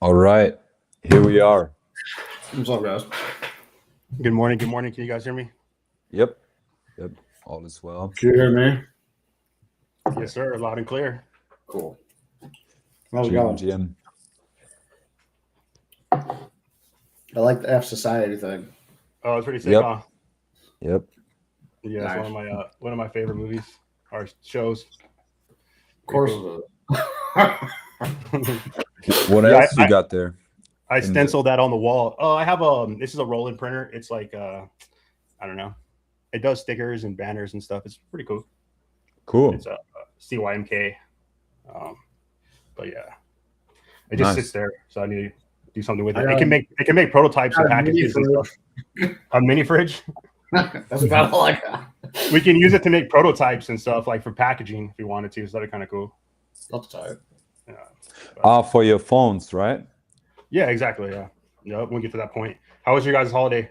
All right, here we are. What's up, guys? Good morning. Good morning. Can you guys hear me? Yep, yep, all is well. Can you hear me? Yes, sir. Loud and clear. Cool. How's it GM, going? GM. I like the F Society thing. Oh, it's pretty sick, Yep. huh? Yep. Yeah, it's Nice. one of my favorite movies or shows. Of course Pretty it is. What Yeah, else you got there? I In the- stenciled that on the wall. Oh, I have this is a roll-in printer. It's like I don't know. It does stickers and banners and stuff. It's pretty cool. Cool. It's a CYMK. But yeah, it just Nice. sits there. So I need to do something with I it. got It can make prototypes and got a mini packages and stuff. A mini fridge. That's about all I got. We can use it to make prototypes and stuff, like for packaging if you wanted to. So that'd be kind of cool. That's tight. For your phones, right? Yeah, exactly. Yeah. Yep. We'll get to that point. How was your guys' holiday?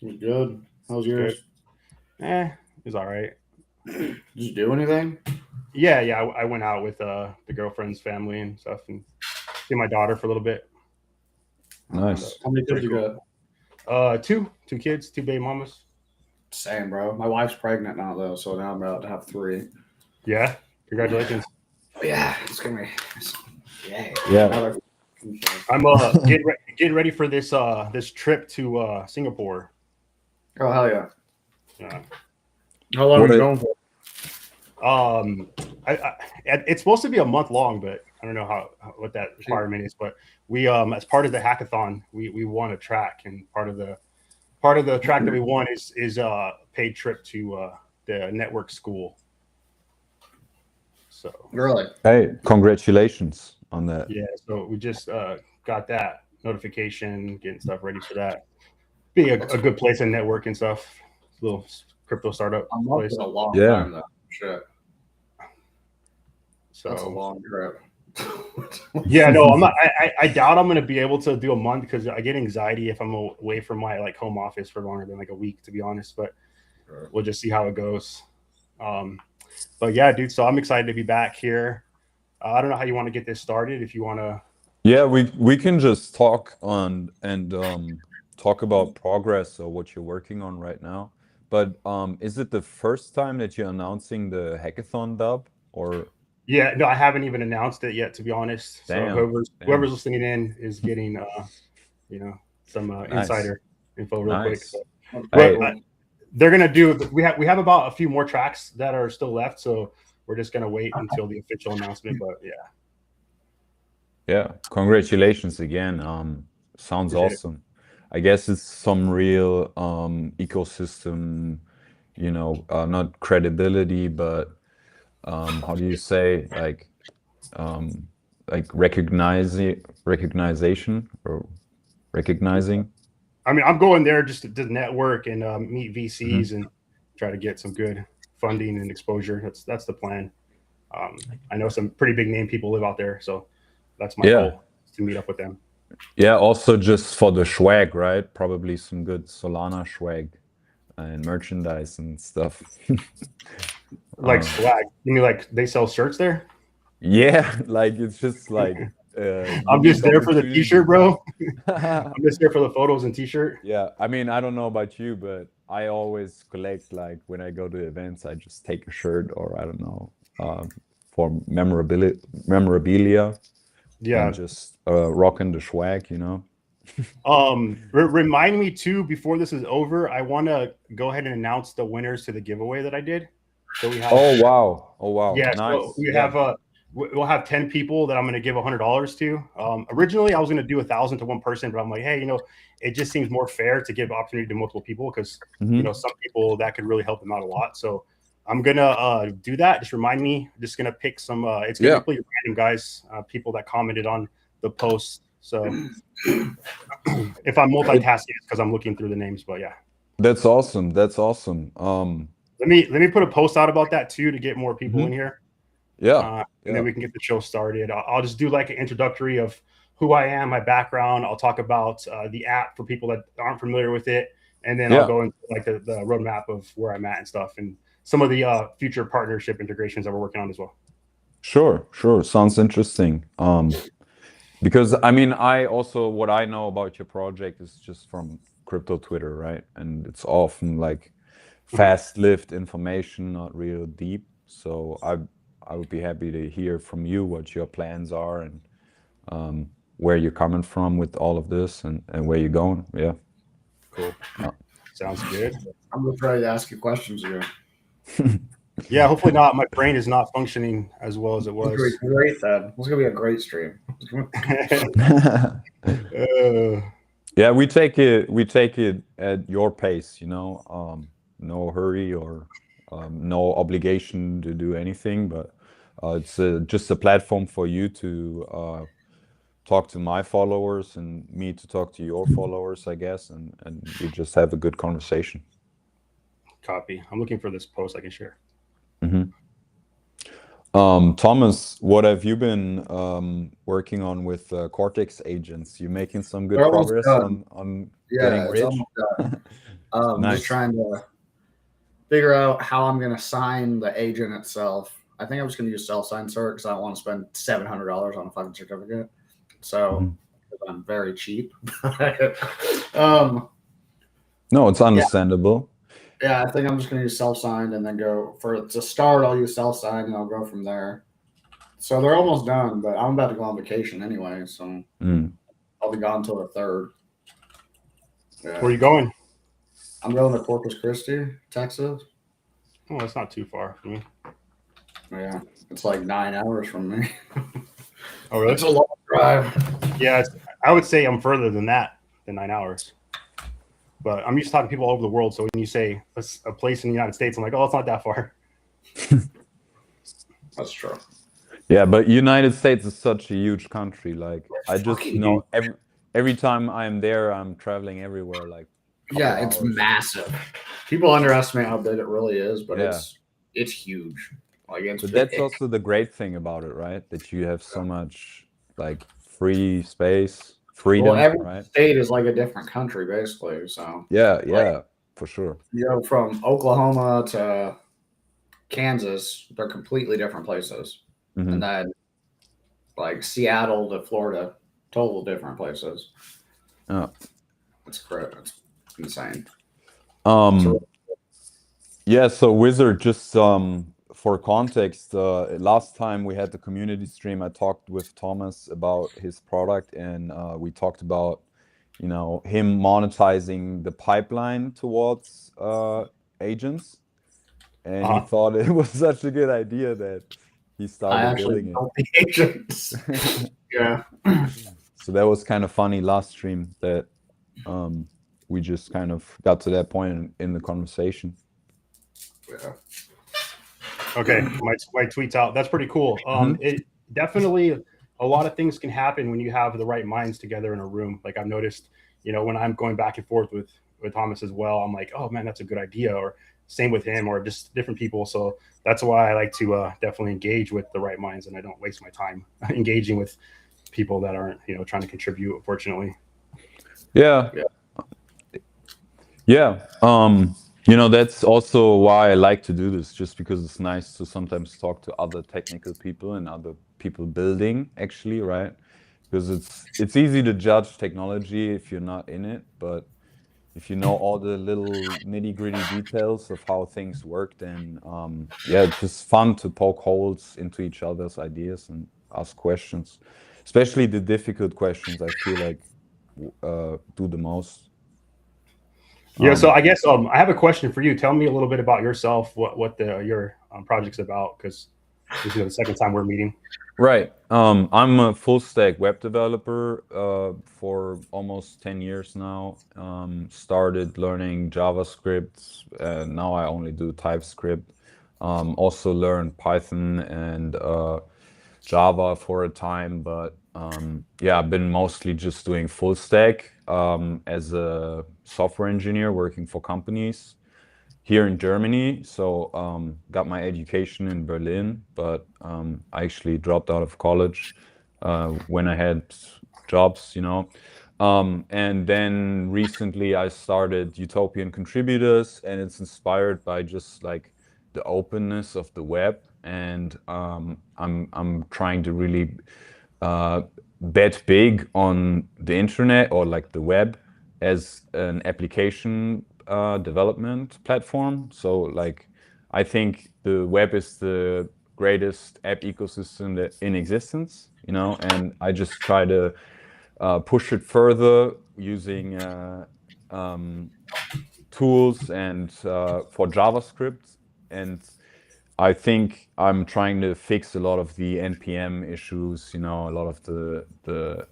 It was good. How was yours? It was all right. Did you do anything? Yeah. I went out with the girlfriend's family and stuff and see my daughter for a little bit. Nice. How many kids you got? Two kids, two baby mamas. Same, bro. My wife's pregnant now, though, so now I'm about to have 3. Yeah. Congratulations. Yeah, it's gonna be. Yeah. Yeah. I'm getting ready for this this trip to Singapore. Oh hell yeah! Yeah. How long What are you it- going for? It's supposed to be a month long, but I don't know what that requirement is. But we as part of the hackathon, we won a track, and part of the track that we won is a paid trip to the network school. So Really? Hey, congratulations on that. yeah, so we just got that notification, getting stuff ready for that. Be a good place in network and stuff. Little crypto startup I'm up place. for a long Yeah. time though. Shit, that's a So long trip. yeah, no, I'm not. I doubt I'm going to be able to do a month because I get anxiety if I'm away from my like home office for longer than like a week, to be honest. But Sure. we'll just see how it goes. But yeah, dude. So I'm excited to be back here. I don't know how you want to get this started. If you want to, Yeah, we can just talk on and talk about progress or what you're working on right now. But is it the first time that you're announcing the hackathon dub or yeah, no, I haven't even announced it yet, to be honest. Damn, So damn. whoever's listening in is getting some Nice. insider info real quick. Nice. So, Hey. but they're gonna do. We have about a few more tracks that are still left, so we're just gonna wait until the official announcement. But yeah. Yeah, congratulations again. Sounds Appreciate it. awesome. I guess it's some real ecosystem, not credibility, but how do you say like recognition or recognizing? I mean, I'm going there just to network and meet VCs Mm-hmm. and try to get some good funding and exposure. That's the plan. I know some pretty big name people live out there, so that's my Yeah. goal, is to meet up with them. Yeah, also just for the swag, right? Probably some good Solana swag and merchandise and stuff. Like swag. You mean like they sell shirts there? Yeah, like it's just like I'm just there for the opportunity. T-shirt, bro. I'm just there for the photos and T-shirt. Yeah, I mean, I don't know about you, but I always collect, like when I go to events, I just take a shirt or I don't know, for memorabilia Yeah. and just rocking the swag, Remind me too, before this is over, I want to go ahead and announce the winners to the giveaway that I did. So we have. Oh wow, Yeah, nice. so we Yeah. have we'll have 10 people that I'm going to give $100 to. Originally, I was going to do 1,000 to one person, but I'm like, hey, it just seems more fair to give opportunity to multiple people because Mhm. some people that could really help them out a lot. So I'm gonna do that. Just remind me. I'm just gonna pick some. It's gonna Yeah. be pretty random guys, people that commented on the post. So if I'm multitasking, it's because I'm looking through the names. But yeah. That's awesome. That's awesome. Let me put a post out about that too to get more people in here. Yeah. And then we can get the show started. I'll just do like an introductory of who I am, my background. I'll talk about the app for people that aren't familiar with it, and then Yeah. I'll go into like the roadmap of where I'm at and stuff, and some of the future partnership integrations that we're working on as well. Sure. Sounds interesting. Because I mean, I also what I know about your project is just from crypto Twitter, right? And it's often like Mhm. fast-lived information, not real deep. So I would be happy to hear from you what your plans are and where you're coming from with all of this and where you're going. Yeah. Cool. Uh, Sounds good. I'm just ready to ask you questions again. Yeah, hopefully not. My brain is not functioning as well as it It's gonna was. be great then. It's gonna be a great stream. Uh, Yeah, we take it at your pace, you know. No hurry or no obligation to do anything, but it's just a platform for you to talk to my followers and me to talk to your followers, I guess, and we just have a good conversation. copy. I'm looking for this post I can share. Hmm. Thomas, what have you been working on with Cortex agents? You making some good They're almost progress done. on getting Yeah, it's rich? almost done. Just Nice. trying to figure out how I'm gonna sign the agent itself. I think I'm just gonna use self-sign cert because I don't want to spend $700 on a fucking certificate. So Mhm. I'm very cheap. um, No, it's yeah, understandable. yeah. I think I'm just gonna use self-signed and then go for to start. I'll use self-signed and I'll go from there. So they're almost done, but I'm about to go on vacation anyway, so Mm. I'll be gone till the third. Where Yeah, are you going? I'm going to Corpus Christi, Texas. Oh, that's not too far from me. Yeah, it's like 9 hours from me. Oh, really? It's a long drive. Yeah, I would say I'm further than that, than 9 hours. But I'm used to talking to people all over the world. So when you say a place in the United States, I'm like, oh, it's not that far. That's true. Yeah, but United States is such a huge country. Like I just Fucking know every time I'm there, I'm traveling everywhere, like a couple yeah, it's hours. massive. People underestimate how big it really is, but Yeah. it's huge. Like it's But that's big. also the great thing about it, right? That you have so much like free space, Well, freedom, every right? state is like a different country, basically. So, Yeah, like, yeah, for sure. from Oklahoma to Kansas, they're completely different places. Hmm. And then, like, Seattle to Florida, total different places. Yeah. It's great. It's insane. So, Um, yeah, so Wizard, just for context, last time we had the community stream, I talked with Thomas about his product and we talked about, you know, him monetizing the pipeline towards agents. And he Uh-huh. thought it was such a good idea that he I started actually building built the agents. it. Yeah. So that was kind of funny last stream that um, we just kind of got to that point in the conversation. Yeah. Okay, my tweet's out. That's pretty cool. Mhm. It definitely a lot of things can happen when you have the right minds together in a room. Like I've noticed, when I'm going back and forth with Thomas as well, I'm like, oh man, that's a good idea. Or same with him, or just different people. So that's why I like to definitely engage with the right minds, and I don't waste my time engaging with people that aren't trying to contribute. Unfortunately. Yeah. Yeah. Yeah. That's also why I like to do this, just because it's nice to sometimes talk to other technical people and other people building, actually, right? Because it's easy to judge technology if you're not in it, but if you know all the little nitty-gritty details of how things work, then yeah, it's just fun to poke holes into each other's ideas and ask questions, especially the difficult questions. I feel like do the most. Yeah, so Um, I guess I have a question for you. Tell me a little bit about yourself, what your project's about, because this is the second time we're meeting. Right. I'm a full stack web developer for almost 10 years now. Started learning JavaScript, and now I only do TypeScript. Also learned Python and Java for a time, but yeah, I've been mostly just doing full stack as a software engineer working for companies here in Germany. So got my education in Berlin, but I actually dropped out of college when I had jobs, and then recently I started Utopian Contributors, and it's inspired by just like the openness of the web, and I'm trying to really bet big on the internet or like the web as an application development platform. So like I think the web is the greatest app ecosystem that in existence, you know, and I just try to push it further using tools and for JavaScript. And I think I'm trying to fix a lot of the NPM issues, you know, a lot of the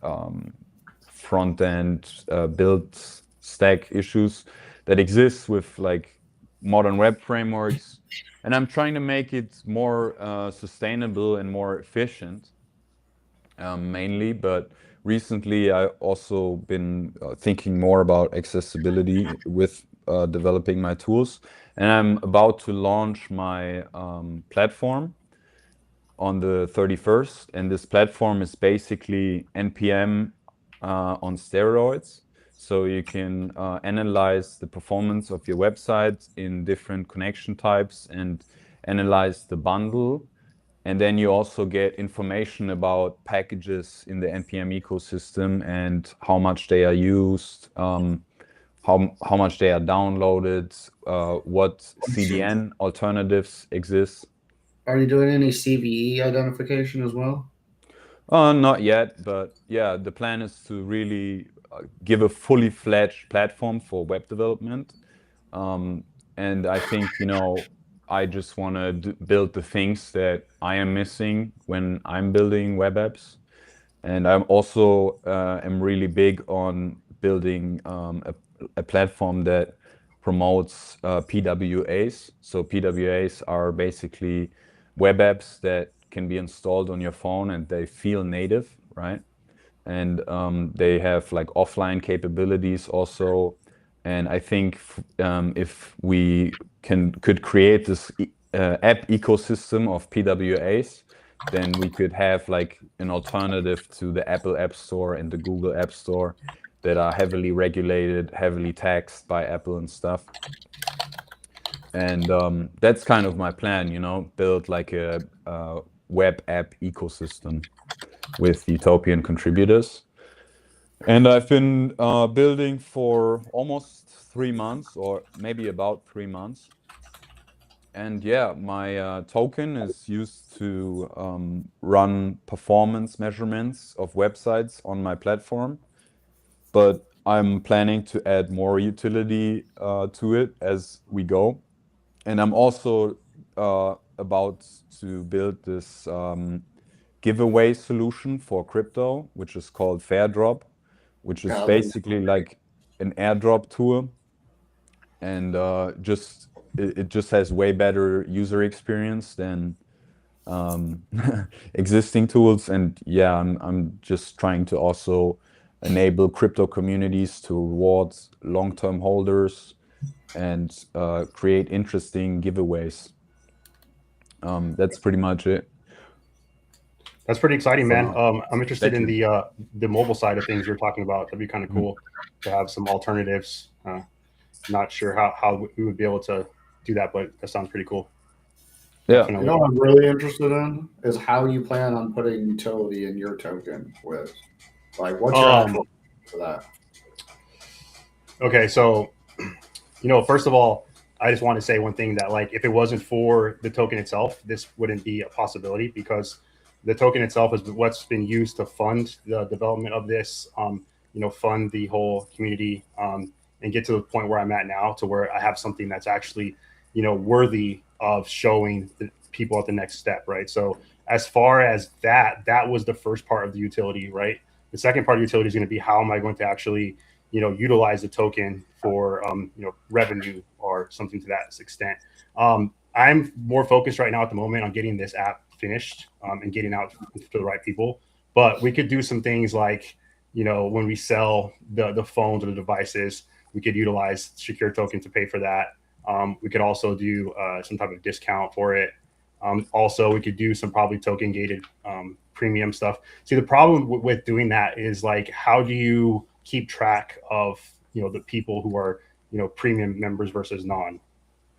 front end build stack issues that exist with like modern web frameworks. And I'm trying to make it more sustainable and more efficient, mainly. But recently, I also been thinking more about accessibility with developing my tools, and I'm about to launch my platform on the 31st. And this platform is basically NPM on steroids. So you can analyze the performance of your website in different connection types and analyze the bundle. And then you also get information about packages in the NPM ecosystem and how much they are used, how much they are downloaded, what CDN alternatives exist. Are you doing any CVE identification as well? Not yet, but yeah, the plan is to really give a fully fledged platform for web development. And I think, you know, I just want to build the things that I am missing when I'm building web apps. And I'm also am really big on building a platform that promotes PWAs. So PWAs are basically web apps that can be installed on your phone and they feel native, right? And they have like offline capabilities also. And I think if we could create this app ecosystem of PWAs, then we could have like an alternative to the Apple App Store and the Google App Store that are heavily regulated, heavily taxed by Apple and stuff. And that's kind of my plan, you know, build like a web app ecosystem with utopian contributors. And I've been building for almost 3 months, or maybe about 3 months. And yeah, my token is used to run performance measurements of websites on my platform. But I'm planning to add more utility to it as we go. And I'm also about to build this giveaway solution for crypto, which is called Fairdrop, which is basically like an airdrop tool. And it just has way better user experience than existing tools. And yeah, I'm just trying to also enable crypto communities to reward long-term holders and create interesting giveaways. That's pretty much it. That's pretty exciting, man. I'm interested in the mobile side of things you're talking about. That'd be kind of cool to have some alternatives. Not sure how we would be able to do that, but that sounds pretty cool. Yeah. You know what I'm really interested in is how you plan on putting utility in your token with, like, what's your actual for that? Okay, so, you know, first of all, I just want to say one thing that, like, if it wasn't for the token itself, this wouldn't be a possibility, because the token itself is what's been used to fund the development of this, you know, fund the whole community, and get to the point where I'm at now, to where I have something that's actually, you know, worthy of showing the people at the next step, right? So as far as that was the first part of the utility, right? The second part of the utility is going to be, how am I going to actually, you know, utilize the token for, you know, revenue or something to that extent. I'm more focused right now at the moment on getting this app finished and getting out to the right people. But we could do some things like, you know, when we sell the phones or the devices, we could utilize Secure Token to pay for that. We could also do some type of discount for it. Also, we could do some probably token gated premium stuff. See, the problem with doing that is, like, how do you keep track of, you know, the people who are, you know, premium members versus non,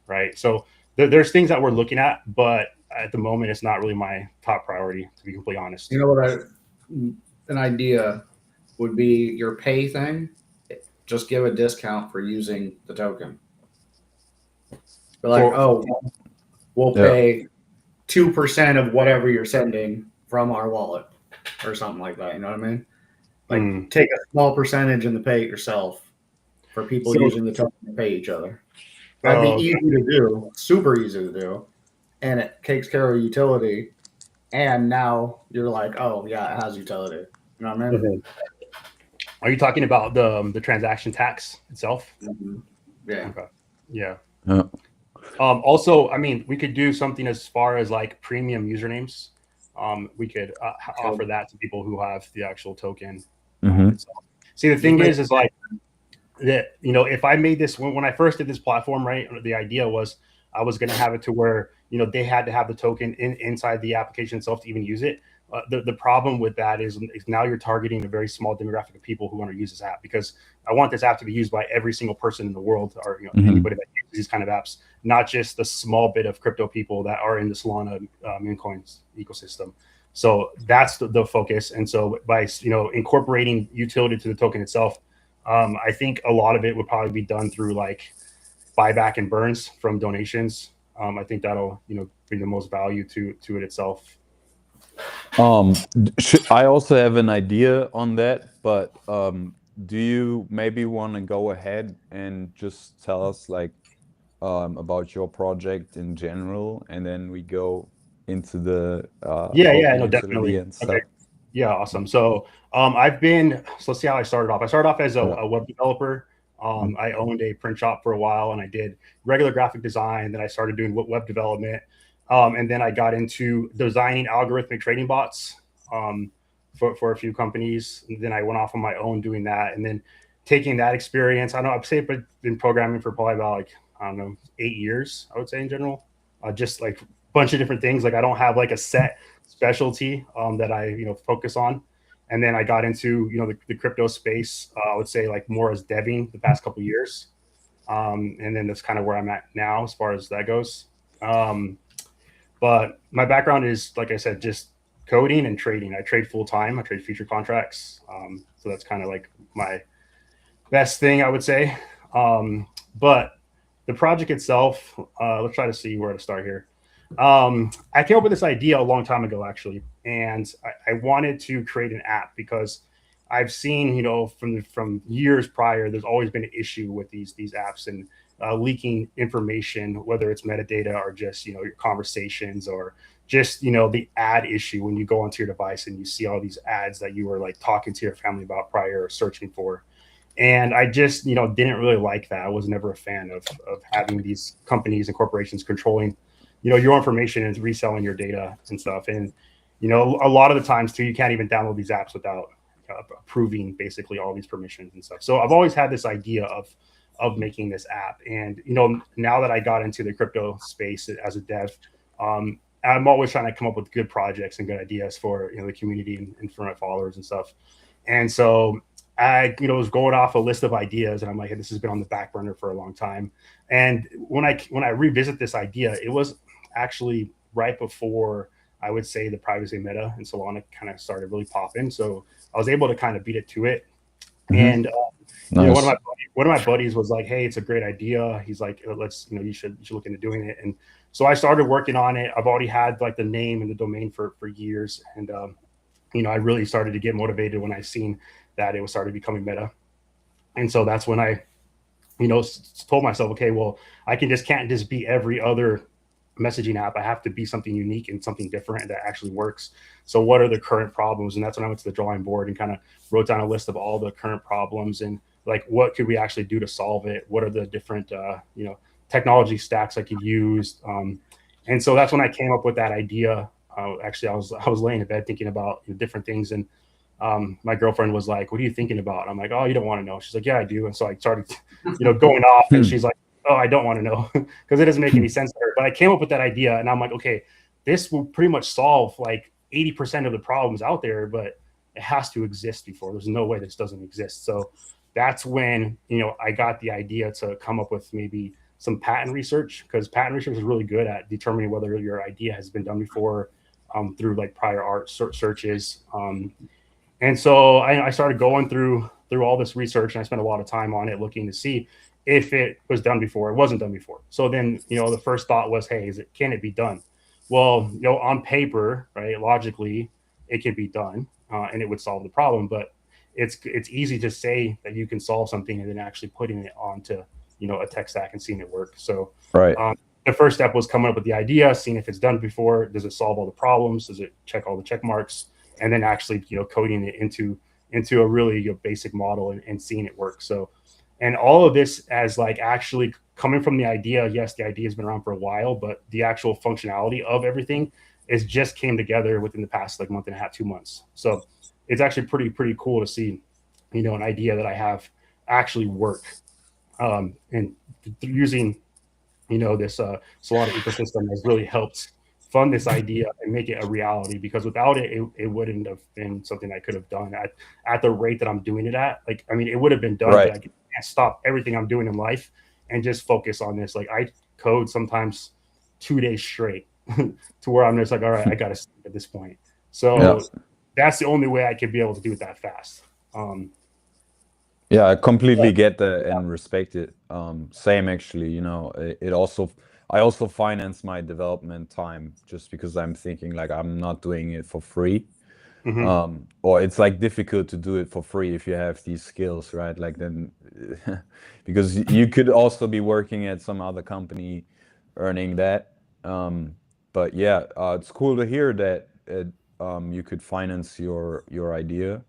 right? So there's things that we're looking at, but at the moment, it's not really my top priority, to be completely honest. You know what an idea would be your pay thing. Just give a discount for using the token. Be like, oh, we'll Yeah. pay 2% of whatever you're sending from our wallet or something like that. You know what I mean? Like take a small percentage and pay it yourself for people using the token to pay each other. That'd be easy to do, super easy to do, and it takes care of utility. And now you're like, oh yeah, it has utility. You know what I mean? Are you talking about the transaction tax itself? Mm-hmm. Yeah. Okay. Yeah. Yeah. Also, I mean, we could do something as far as like premium usernames. We could offer that to people who have the actual token. See, the thing is like that, you know, if I made this when I first did this platform, right, the idea was I was going to have it to where, you know, they had to have the token inside the application itself to even use it. The problem with that is now you're targeting a very small demographic of people who want to use this app, because I want this app to be used by every single person in the world, or anybody that uses these kind of apps, not just the small bit of crypto people that are in the Solana meme coins ecosystem. So that's the focus. And so by incorporating utility to the token itself, I think a lot of it would probably be done through like buyback and burns from donations. I think that'll bring the most value to it itself. I also have an idea on that, but do you maybe want to go ahead and just tell us like about your project in general, and then we go into the definitely. Okay. Yeah, awesome. So let's see how I started off. I started off as a web developer. I owned a print shop for a while, and I did regular graphic design. Then I started doing web development. And then I got into designing algorithmic trading bots for a few companies. And then I went off on my own doing that. And then taking that experience, I don't know, I've say I've been programming for probably about 8 years, I would say in general. Just like a bunch of different things. Like I don't have like a set specialty that I focus on. And then I got into the crypto space, I would say like more as deving the past couple of years. And then that's kind of where I'm at now as far as that goes. But my background is, like I said, just coding and trading. I trade full time. I trade future contracts. So that's kind of like my best thing, I would say. But the project itself, let's try to see where to start here. I came up with this idea a long time ago, actually, and I wanted to create an app because I've seen, from years prior, there's always been an issue with these apps and leaking information, whether it's metadata or just, your conversations, or just, the ad issue when you go onto your device and you see all these ads that you were like talking to your family about prior or searching for. And I just, didn't really like that. I was never a fan of having these companies and corporations controlling, your information and reselling your data and stuff. And, a lot of the times too, you can't even download these apps without approving basically all these permissions and stuff. So I've always had this idea of making this app. And, now that I got into the crypto space as a dev, I'm always trying to come up with good projects and good ideas for, the community and for my followers and stuff. And so I, was going off a list of ideas, and I'm like, hey, this has been on the back burner for a long time. And when I revisit this idea, it was actually right before, I would say, the privacy meta and Solana kind of started really popping. So I was able to kind of beat it to it. And nice. One of my buddies was like, hey, it's a great idea. He's like, let's, you should look into doing it. And so I started working on it. I've already had like the name and the domain for years. And, I really started to get motivated when I seen that it was started becoming meta. And so that's when I, told myself, okay, well, I can't just be every other messaging app. I have to be something unique and something different that actually works. So what are the current problems? And that's when I went to the drawing board and kind of wrote down a list of all the current problems and like, what could we actually do to solve it? What are the different, technology stacks I could use? And so that's when I came up with that idea. Actually, I was laying in bed thinking about different things, and my girlfriend was like, what are you thinking about? And I'm like, oh, you don't want to know. She's like, yeah, I do. And so I started, going off, and she's like, oh, I don't want to know, because it doesn't make any sense to her. But I came up with that idea, and I'm like, okay, this will pretty much solve like 80% of the problems out there, but it has to exist before. There's no way this doesn't exist. So that's when, I got the idea to come up with maybe some patent research, because patent research is really good at determining whether your idea has been done before through like prior art searches. And so I started going through all this research, and I spent a lot of time on it looking to see if it was done before. It wasn't done before. So then, the first thought was, hey, can it be done? Well, on paper, right, logically, it can be done, and it would solve the problem. But it's easy to say that you can solve something and then actually putting it onto, a tech stack and seeing it work. So Right. The first step was coming up with the idea, seeing if it's done before. Does it solve all the problems? Does it check all the check marks? And then actually, coding it into a really basic model and seeing it work. So, and all of this as like actually coming from the idea. Yes, the idea has been around for a while, but the actual functionality of everything is just came together within the past like month and a half, 2 months. So it's actually pretty cool to see, an idea that I have actually work. And using, this Solana ecosystem has really helped fund this idea and make it a reality, because without it, it wouldn't have been something I could have done at the rate that I'm doing it at. Like, I mean, it would have been done, Right. but I can't stop everything I'm doing in life and just focus on this. Like, I code sometimes 2 days straight to where I'm just like, all right, I got to sleep at this point. So that's the only way I could be able to do it that fast. Yeah, I completely get that and respect it. Same actually, I also finance my development time just because I'm thinking like I'm not doing it for free. Or it's like difficult to do it for free if you have these skills, right? Like then, because you could also be working at some other company earning that. But yeah, it's cool to hear that you could finance your idea.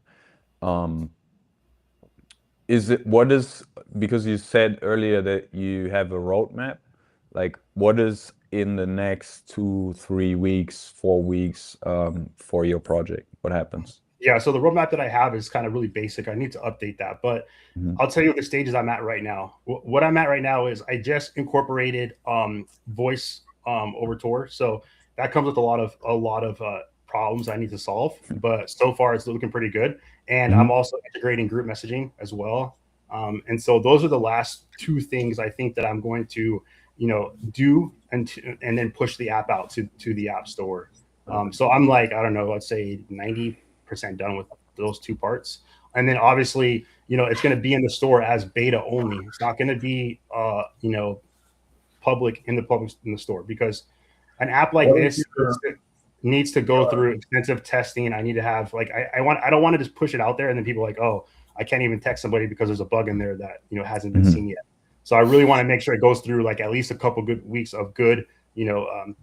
Because you said earlier that you have a roadmap, like what is in the next 2, 3 weeks, 4 weeks for your project? What happens? Yeah, so the roadmap that I have is kind of really basic. I need to update that, but I'll tell you what the stages I'm at right now. What I'm at right now is I just incorporated voice over Tor, so that comes with a lot of problems I need to solve. But so far, it's looking pretty good, and I'm also integrating group messaging as well. And so those are the last 2 things I think that I'm going to, do and then push the app out to the App Store. So I'm like, I don't know, let's say 90% done with those 2 parts. And then obviously, it's going to be in the store as beta only. It's not going to be, public in the store, because an app like this needs to go through extensive testing. I need to have like, I don't want to just push it out there and then people are like, oh, I can't even text somebody because there's a bug in there that, hasn't been seen yet. So I really want to make sure it goes through like at least a couple good weeks of good,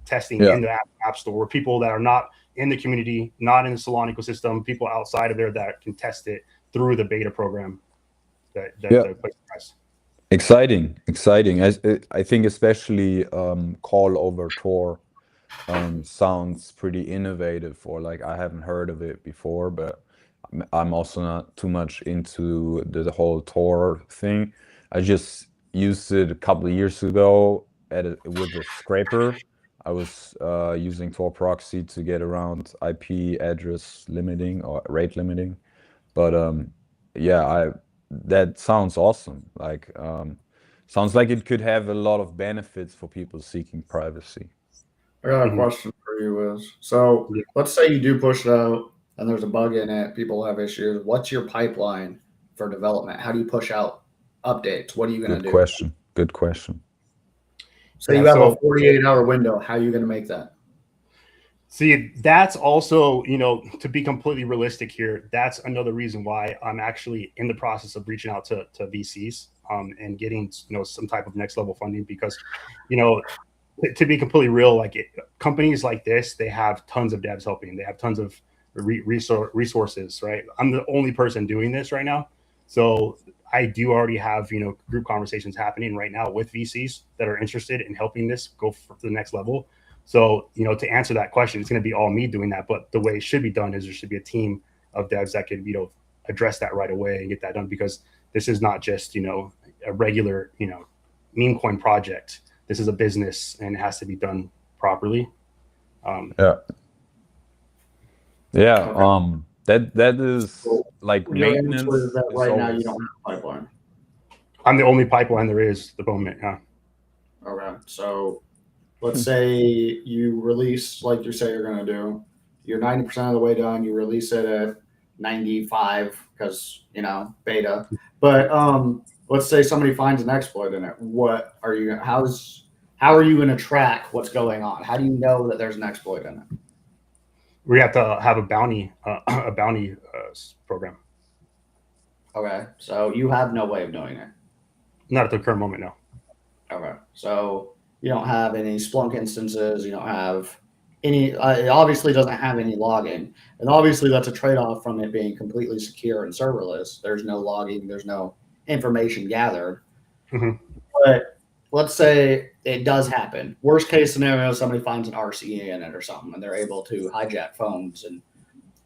testing in the app store, where people that are not in the community, not in the Solana ecosystem, people outside of there that can test it through the beta program that the place has. Exciting. I think especially call over Tor sounds pretty innovative, or like I haven't heard of it before, but I'm also not too much into the whole Tor thing. I just used it a couple of years ago with a scraper. I was using Tor proxy to get around IP address limiting or rate limiting. But yeah, that sounds awesome. Like sounds like it could have a lot of benefits for people seeking privacy. I got a question for you, Wiz. So let's say you do push it out and there's a bug in it, people have issues. What's your pipeline for development? How do you push out updates? What are you going to do? Good question. So you have a 48-hour window. How are you going to make that? See, that's also, to be completely realistic here, that's another reason why I'm actually in the process of reaching out to VCs and getting, some type of next level funding, because, to be completely real, like companies like this, they have tons of devs helping. They have tons of resources, right? I'm the only person doing this right now. So I do already have, group conversations happening right now with VCs that are interested in helping this go for the next level. So, to answer that question, it's going to be all me doing that. But the way it should be done is there should be a team of devs that could, address that right away and get that done, because this is not just, a regular, meme coin project. This is a business and it has to be done properly. Okay. That is like maintenance. That right now you don't have a pipeline. I'm the only pipeline there is at the moment. Yeah. Okay. So let's say you release, like you say you're going to do, you're 90% of the way done. You release it at 95 because beta. But let's say somebody finds an exploit in it. How are you going to track what's going on? How do you know that there's an exploit in it? We have to have a bounty program. Okay, so you have no way of doing it. Not at the current moment, no. Okay, so you don't have any Splunk instances. You don't have any. It obviously doesn't have any logging, and obviously that's a trade-off from it being completely secure and serverless. There's no logging. There's no information gathered. Mhm. But let's say it does happen. Worst case scenario, somebody finds an RCE in it or something, and they're able to hijack phones, and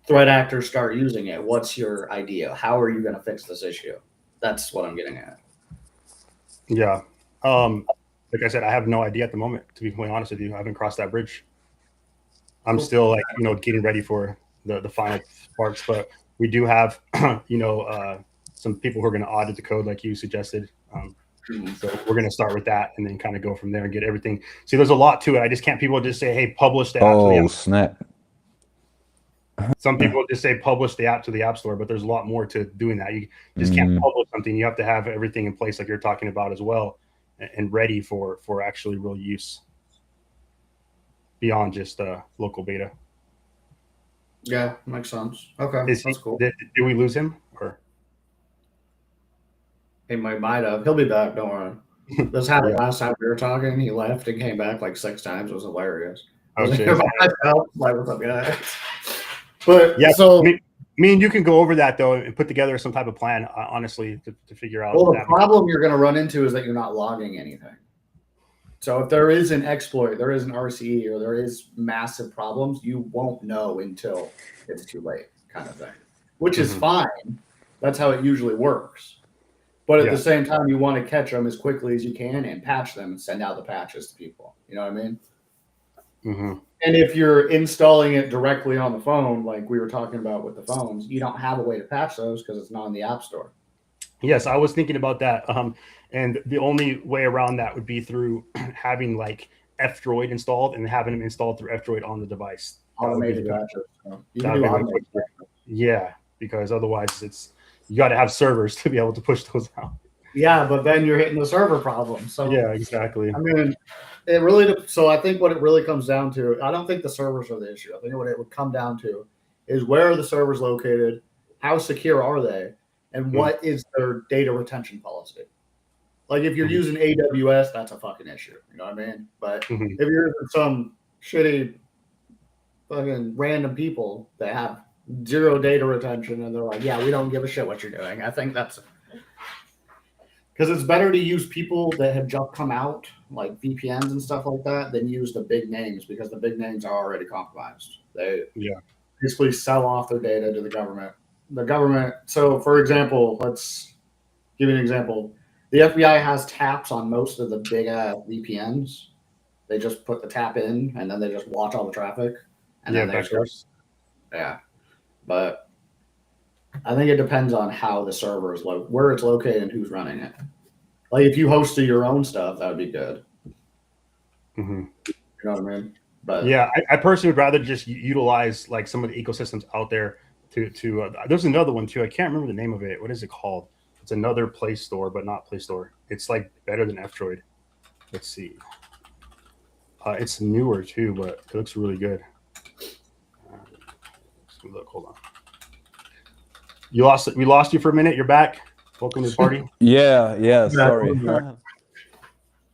threat actors start using it. What's your idea? How are you going to fix this issue? That's what I'm getting at. Yeah. Like I said, I have no idea at the moment, to be completely honest with you. I haven't crossed that bridge. I'm Cool. still getting ready for the final parts, but we do have, some people who are going to audit the code like you suggested. So we're going to start with that and then kind of go from there and get everything. See, there's a lot to it. People just say, hey, publish the app to the Oh app. snap! Some people just say publish the app to the app store, but there's a lot more to doing that. You just can't publish something. You have to have everything in place like you're talking about as well and ready for actually real use beyond just local beta. Yeah, makes sense. Okay, that's cool. Did we lose him? Or He might have. He'll be back. Don't worry. This happened last time we were talking. He left and came back like 6 times. It was hilarious. I was here by myself. Like, what's up, guys? But yeah, so me and you can go over that though and put together some type of plan, honestly, to figure out. Well, the problem you're going to run into is that you're not logging anything. So if there is an exploit, there is an RCE, or there is massive problems, you won't know until it's too late, kind of thing, which is fine. That's how it usually works. But at the same time, you want to catch them as quickly as you can and patch them and send out the patches to people. You know what I mean? Mm-hmm. And if you're installing it directly on the phone, like we were talking about with the phones, you don't have a way to patch those because it's not in the App Store. Yes, I was thinking about that. And the only way around that would be through having like F-Droid installed and having them installed through F-Droid on the device. Automated patches. So you can do automated. Yeah, because otherwise you got to have servers to be able to push those out. Yeah, but then you're hitting the server problem. So yeah, exactly. I mean, it really. So I think what it really comes down to, I don't think the servers are the issue. I think what it would come down to is where are the servers located, how secure are they, and what is their data retention policy. Like if you're using AWS, that's a fucking issue. You know what I mean? But if you're using some shitty fucking random people that have zero data retention and they're like, yeah, we don't give a shit what you're doing. I think that's because it's better to use people that have just come out, like VPNs and stuff like that, than use the big names because the big names are already compromised. They basically sell off their data to the government. The government. So, for example, let's give you an example. The FBI has taps on most of the big VPNs. They just put the tap in and then they just watch all the traffic. And then they just, but I think it depends on how the server is where it's located and who's running it. Like if you hosted your own stuff, that would be good. You know what I mean? But yeah, I personally would rather just utilize like some of the ecosystems out there to there's another one too. I can't remember the name of it. What is it called? It's another Play Store, but not Play Store. It's like better than F-Droid. Let's see. It's newer too, but it looks really good. Look, hold on. We lost you for a minute. You're back. Welcome to the party. Yeah. Sorry.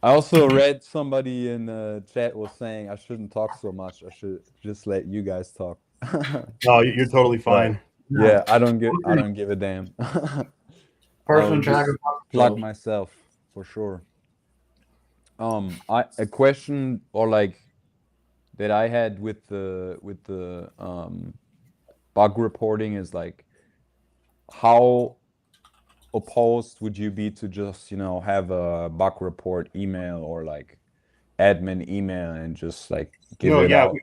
I also read somebody in the chat was saying I shouldn't talk so much. I should just let you guys talk. No, you're totally fine. Yeah, I don't give a damn. Person plug myself for sure. A question or like that I had with the bug reporting is like, how opposed would you be to just have a bug report email or like admin email and just like give it out?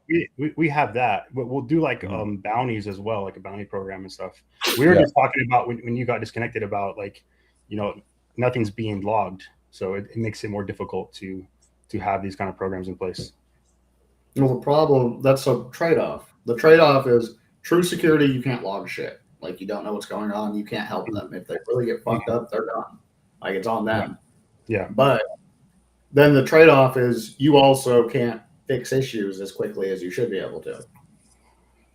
We have that, but we'll do like bounties as well, like a bounty program and stuff. We were just talking about when you got disconnected about like nothing's being logged, so it makes it more difficult to have these kind of programs in place. Well, the problem, that's a trade-off. The trade-off is true security, you can't log shit. Like you don't know what's going on. You can't help them. If they really get fucked up, they're done. Like it's on them. Yeah. But then the trade-off is you also can't fix issues as quickly as you should be able to.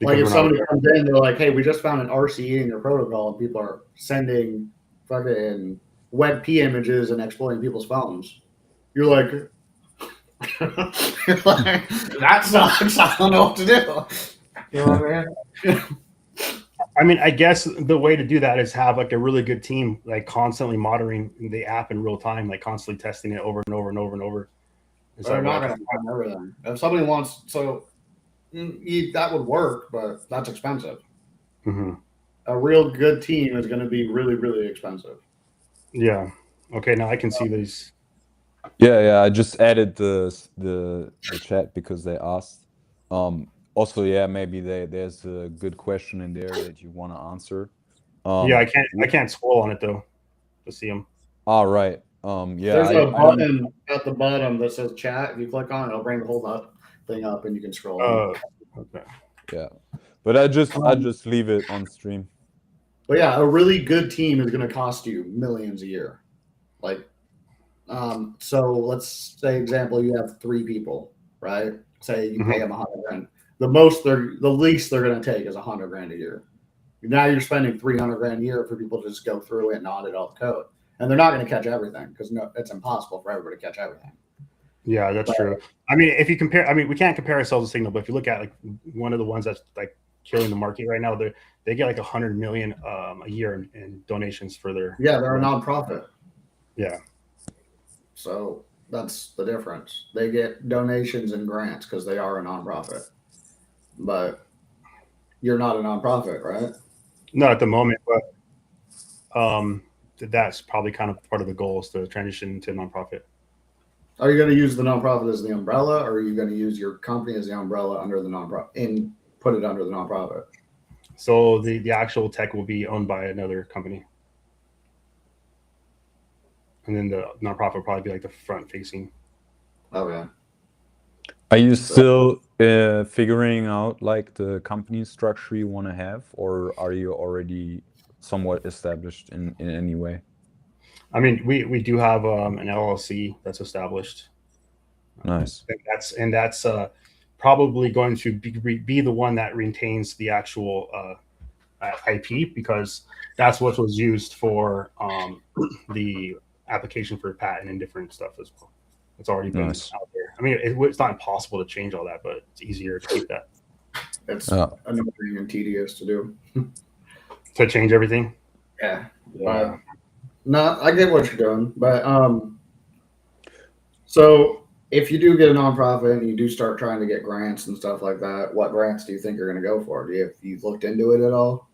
Like if somebody comes in, they're like, "Hey, we just found an RCE in your protocol," and people are sending fucking WebP images and exploiting people's phones. You're like, that sucks. I don't know what to do. You know what I mean? I mean, I guess the way to do that is have like a really good team, like constantly monitoring the app in real time, like constantly testing it over and over and over and over. They're not going to find everything. If somebody wants, that would work, but that's expensive. Mm-hmm. A real good team is going to be really, really expensive. Yeah. Okay. Now I can see these. Yeah. I just added the chat because they asked. Also, yeah, maybe there's a good question in there that you want to answer. Yeah, I can't scroll on it though to see them. All right. Yeah. There's a button at the bottom that says chat. If you click on it, it'll bring the whole thing up, and you can scroll. Okay. Yeah, but I just leave it on stream. But yeah, a really good team is going to cost you millions a year. Like, so let's say, example, you have 3 people, right? Say you pay them $100,000. The least they're going to take is $100,000 a year. Now you're spending $300,000 a year for people to just go through it and audit all the code, and they're not going to catch everything because it's impossible for everybody to catch everything. Yeah, that's true. I mean, if you compare, we can't compare ourselves to Signal, but if you look at like one of the ones that's like killing the market right now, they get like $100 million a year in donations for their. Yeah, they're a nonprofit. Yeah. So that's the difference. They get donations and grants because they are a nonprofit. But you're not a nonprofit, right? Not at the moment, but that's probably kind of part of the goal is to transition to nonprofit. Are you going to use the nonprofit as the umbrella, or are you going to use your company as the umbrella under the nonprofit and put it under the nonprofit? So the actual tech will be owned by another company. And then the nonprofit will probably be like the front facing. Okay. Are you still figuring out like the company structure you want to have, or are you already somewhat established in any way? I mean, we do have an LLC that's established. Nice. And that's probably going to be the one that retains the actual IP, because that's what was used for the application for patent and different stuff as well. It's already been out there. I mean, it's not impossible to change all that, but it's easier to keep that. It's annoying and tedious to do. To change everything? Yeah. No, I get what you're doing, but so if you do get a nonprofit and you do start trying to get grants and stuff like that, what grants do you think you're going to go for? Have you looked into it at all?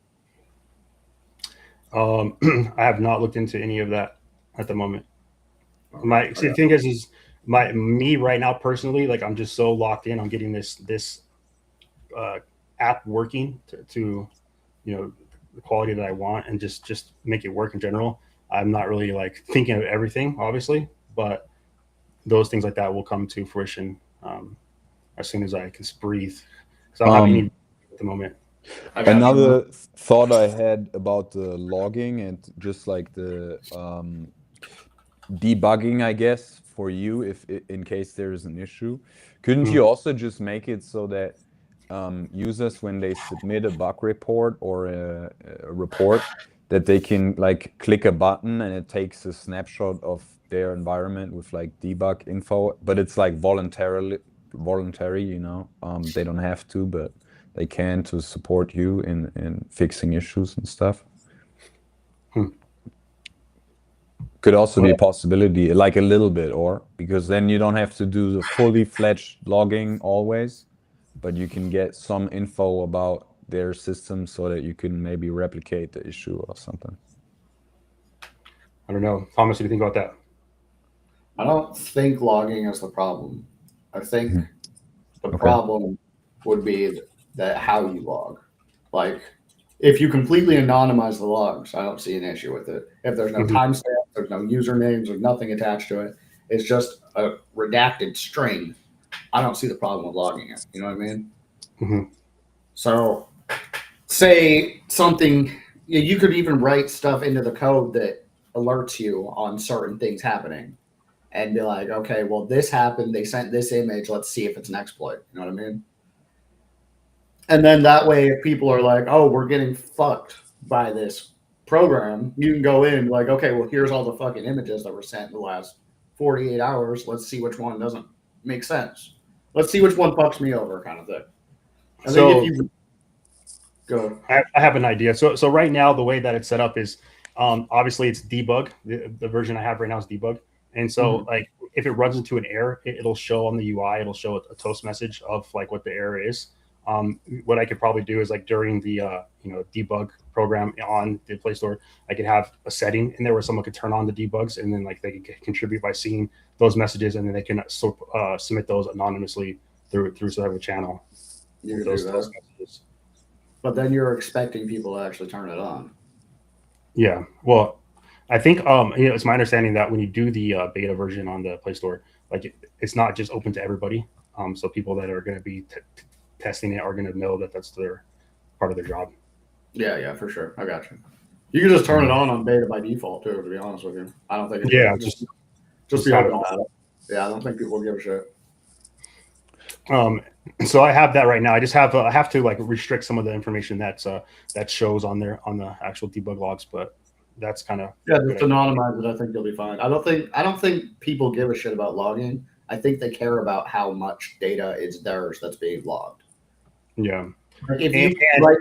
I have not looked into any of that at the moment. The thing is me right now personally, like I'm just so locked in on getting this app working to the quality that I want, and just make it work in general. I'm not really like thinking of everything, obviously, but those things like that will come to fruition as soon as I can breathe. Because I don't have any at the moment. Another thought I had about the logging and just like the debugging, I guess, for you, if in case there is an issue, couldn't you also just make it so that users, when they submit a bug report or a report, that they can like click a button and it takes a snapshot of their environment with like debug info, but it's like voluntary, they don't have to, but they can to support you in fixing issues and stuff. Could also be a possibility, like a little bit, or because then you don't have to do the fully fledged logging always, but you can get some info about their system so that you can maybe replicate the issue or something. I don't know. Thomas, what do you think about that? I don't think logging is the problem. I think the problem would be that how you log. Like, if you completely anonymize the logs, I don't see an issue with it. If there's no timestamp, there's no usernames, there's nothing attached to it, it's just a redacted string, I don't see the problem with logging it. You know what I mean? So say something you could even write stuff into the code that alerts you on certain things happening, and be like, okay, well, this happened. They sent this image. Let's see if it's an exploit. You know what I mean? And then that way, if people are like, oh, we're getting fucked by this program, you can go in like, okay, well, here's all the fucking images that were sent in the last 48 hours. Let's see which one doesn't make sense. Let's see which one fucks me over, kind of thing. I think if you go, I have an idea. So right now, the way that it's set up is obviously it's debug. The version I have right now is debug. And so like if it runs into an error, it'll show on the UI, it'll show a toast message of like what the error is. What I could probably do is like during the debug program on the Play Store, I could have a setting in there where someone could turn on the debugs, and then like they could contribute by seeing those messages, and then they can submit those anonymously through some type of channel. you can do that. Messages. But then you're expecting people to actually turn it on. Yeah, well, I think it's my understanding that when you do the beta version on the Play Store, like it's not just open to everybody. So people that are going to be testing it are going to know that that's their part of their job. Yeah, for sure. I got you. You can just turn it on beta by default too. To be honest with you, I don't think. Just be open about it. Yeah, I don't think people will give a shit. So I have that right now. I just have I have to like restrict some of the information that shows on there on the actual debug logs, but that's kind of just anonymize it. I think you'll be fine. I don't think people give a shit about logging. I think they care about how much data is theirs that's being logged. Yeah. Like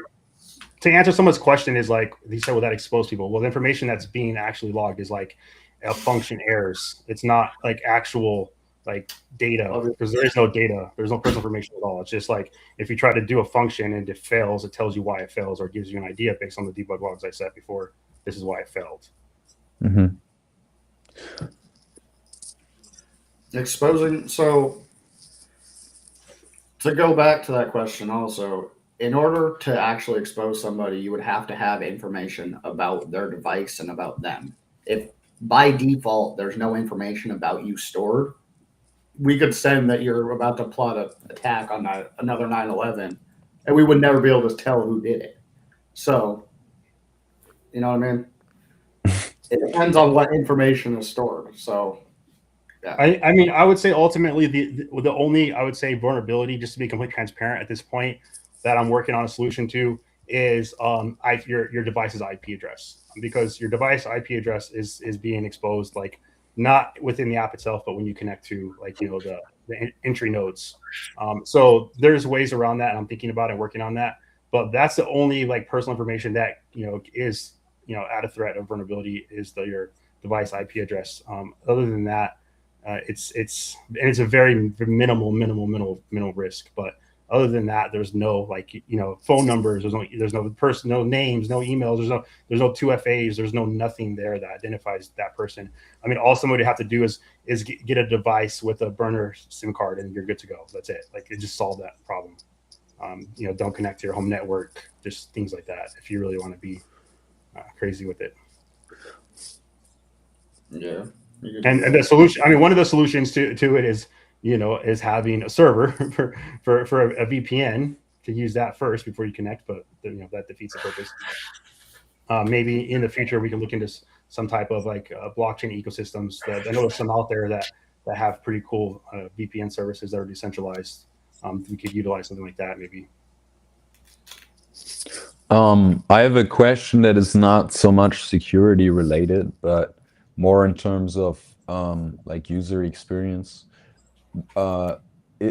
to answer someone's question is like he said, will that expose people? Well, the information that's being actually logged is like function errors. It's not like actual like data, because there is no data. There's no personal information at all. It's just like if you try to do a function and it fails, it tells you why it fails, or it gives you an idea based on the debug logs I said before. This is why it failed. Exposing. So to go back to that question also, in order to actually expose somebody, you would have to have information about their device and about them. If by default there's no information about you stored, we could send that you're about to plot an attack on another 9/11, and we would never be able to tell who did it. So, you know what I mean? It depends on what information is stored. So, yeah. I mean, I would say ultimately the only, I would say, vulnerability, just to be completely transparent at this point, that I'm working on a solution to is your device's IP address, because your device IP address is being exposed, like not within the app itself, but when you connect to like the entry nodes. So there's ways around that, and I'm thinking about it, working on that. But that's the only like personal information that is at a threat of vulnerability is your device IP address. Other than that, it's a very minimal risk. But other than that, there's no like phone numbers. There's no person, no names, no emails. There's no 2FAs. There's no nothing there that identifies that person. I mean, all somebody would have to do is get a device with a burner SIM card, and you're good to go. That's it. Like it just solved that problem. Don't connect to your home network. Just things like that. If you really want to be crazy with it. Yeah. And the solution. I mean, one of the solutions to it is is having a server for a VPN to use that first before you connect, but that defeats the purpose. Maybe in the future we can look into some type of like blockchain ecosystems. That I know there's some out there that have pretty cool VPN services that are decentralized. We could utilize something like that maybe. I have a question that is not so much security related, but more in terms of like user experience.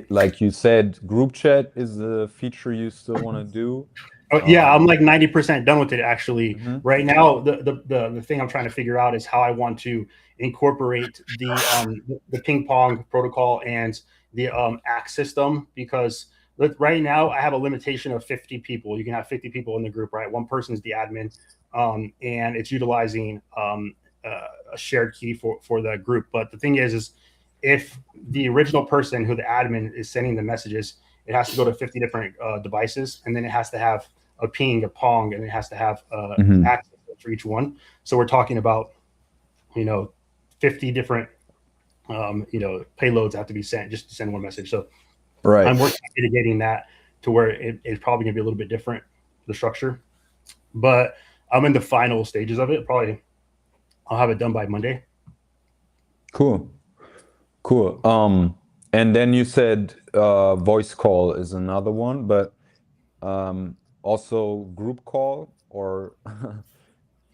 Like you said, group chat is a feature you still want to do. Oh, yeah, I'm like 90% done with it actually. Right now, the thing I'm trying to figure out is how I want to incorporate the ping pong protocol and the ACK system, because right now I have a limitation of 50 people. You can have 50 people in the group, right? One person is the admin, and it's utilizing a shared key for the group. But the thing is if the original person who the admin is sending the messages, it has to go to 50 different devices, and then it has to have a ping, a pong, and it has to have access for each one. So we're talking about 50 different payloads have to be sent just to send one message. So right, I'm working on mitigating that to where it's probably gonna be a little bit different, the structure. But I'm in the final stages of it. Probably I'll have it done by Monday. Cool. And then you said voice call is another one, but also group call, or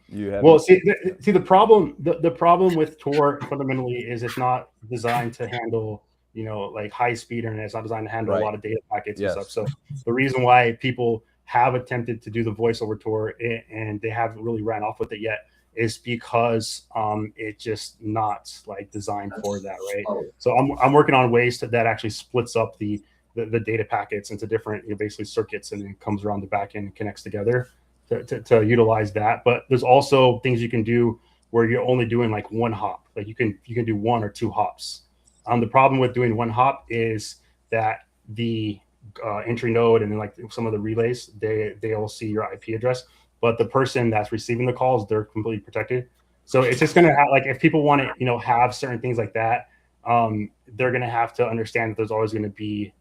you have. Well, see the problem. The problem with Tor fundamentally is it's not designed to handle, like high speed internet. It's not designed to handle a lot of data packets and stuff. So the reason why people have attempted to do the voice over Tor and they haven't really ran off with it yet is because it's just not like designed for that, right? So I'm working on ways that actually splits up the data packets into different basically circuits, and then comes around the back end and connects together to utilize that. But there's also things you can do where you're only doing like one hop. Like you can do 1 or 2 hops. The problem with doing 1 hop is that the entry node and then like some of the relays, they'll see your IP address, but the person that's receiving the calls, they're completely protected. So it's just gonna have, like, if people want to have certain things like that, they're gonna have to understand that there's always gonna be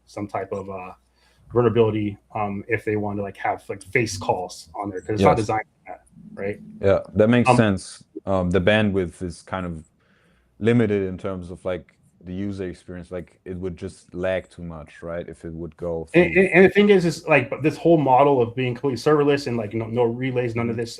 some type of vulnerability if they want to like have like face calls on there, because it's not designed for that, right? Yeah, that makes sense. The bandwidth is kind of limited in terms of like the user experience. Like it would just lag too much, right? If it would go through. And the thing is like this whole model of being completely serverless and like no relays, none of this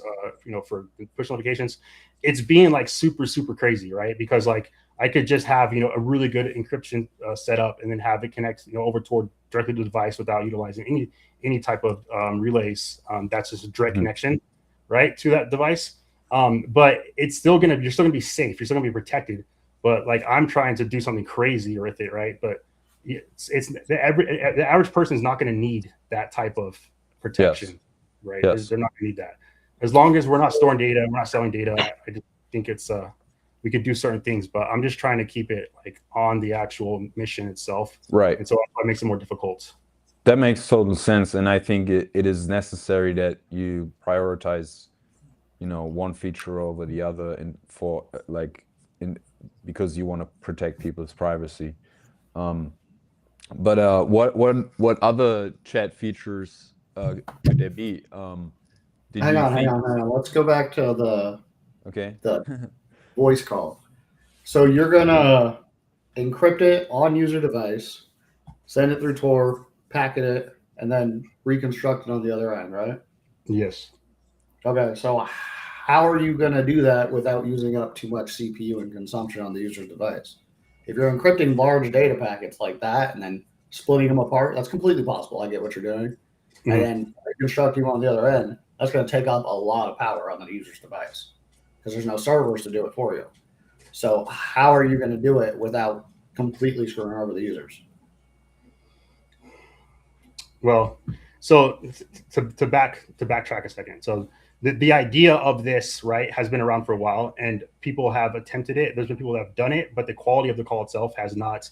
for push notifications, it's being like super crazy, right? Because like I could just have a really good encryption setup and then have it connect over toward directly to the device without utilizing any type of relays. That's just a direct connection, right, to that device. But it's still you're still gonna be safe. You're still gonna be protected. But like I'm trying to do something crazy with it, right? But it's the average person is not going to need that type of protection, right? They're not going to need that. As long as we're not storing data, we're not selling data. I just think it's we could do certain things, but I'm just trying to keep it like on the actual mission itself, right? And so it makes it more difficult. That makes total sense, and I think it is necessary that you prioritize, one feature over the other, and for like because you want to protect people's privacy. But what other chat features could there be? Hang on. Let's go back to the voice call. So you're gonna encrypt it on user device, send it through Tor, packet it, and then reconstruct it on the other end, right? Yes. Okay, so how are you going to do that without using up too much CPU and consumption on the user's device? If you're encrypting large data packets like that and then splitting them apart, that's completely possible. I get what you're doing. Mm-hmm. And then reconstructing on the other end, that's going to take up a lot of power on the user's device because there's no servers to do it for you. So how are you going to do it without completely screwing over the users? Well, so to backtrack a second. So the idea of this, right, has been around for a while, and people have attempted it. There's been people that have done it, but the quality of the call itself has not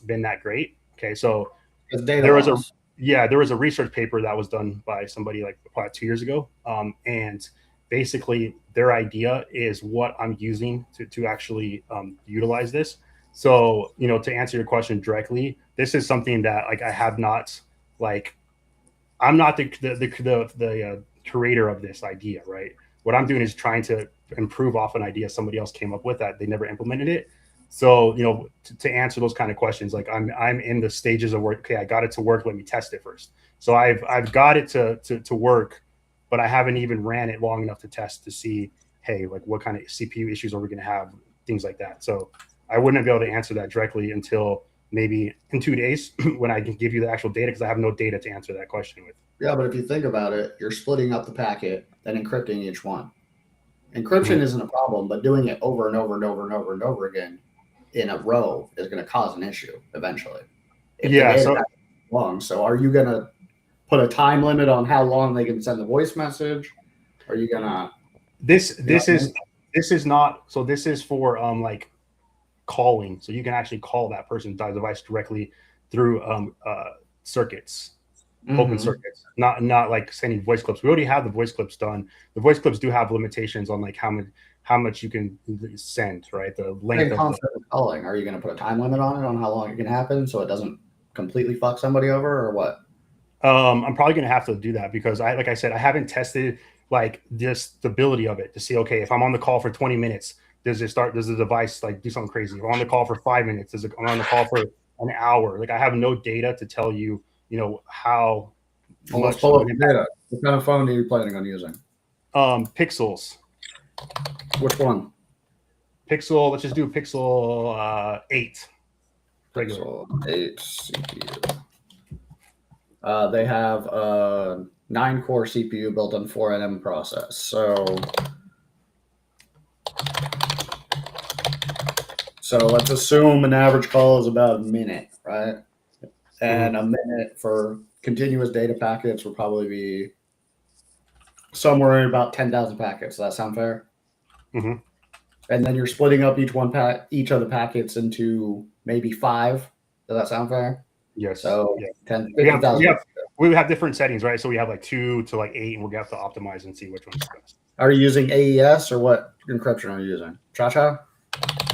been that great. Okay, so there was a research paper that was done by somebody like probably 2 years ago, and basically their idea is what I'm using to actually utilize this. So to answer your question directly, this is something that like I have not like. I'm not the creator of this idea, right? What I'm doing is trying to improve off an idea somebody else came up with that they never implemented it. So, to answer those kind of questions, like I'm in the stages of work. Okay, I got it to work. Let me test it first. So I've got it to work, but I haven't even ran it long enough to test to see, hey, like what kind of CPU issues are we going to have, things like that. So I wouldn't be able to answer that directly until maybe in 2 days when I can give you the actual data, because I have no data to answer that question with. Yeah, but if you think about it, you're splitting up the packet, then encrypting each one. Encryption isn't a problem, but doing it over and over and over and over and over again in a row is going to cause an issue eventually. So are you going to put a time limit on how long they can send the voice message? Are you going to? This is not. So this is for like calling. So you can actually call that person's device directly through circuits. Open circuits, not like sending voice clips. We already have the voice clips done. The voice clips do have limitations on like how much you can send, right? The length of calling. Are you going to put a time limit on it, on how long it can happen, so it doesn't completely fuck somebody over, or what? I'm probably going to have to do that because like I said, I haven't tested like this stability of it to see, okay, if I'm on the call for 20 minutes, does the device like do something crazy? If I'm on the call for 5 minutes, I'm on the call for an hour. Like I have no data to tell you, how Well, let's much pull of up an the impact. data. What kind of phone are you planning on using? Pixels. Which one? Pixel, let's just do Pixel 8. Regular. Pixel 8 CPU. They have a 9-core CPU built on 4nm process. So let's assume an average call is about a minute, right? And a minute for continuous data packets will probably be somewhere in about 10,000 packets. Does that sound fair? Mm-hmm. And then you're splitting up each of the packets into maybe 5. Does that sound fair? Yes. So yeah. 10, 50,000. We have different settings, right? So we have like 2 to like 8, and we'll have to optimize and see which one's best. Are you using AES or what encryption are you using? Cha-Cha?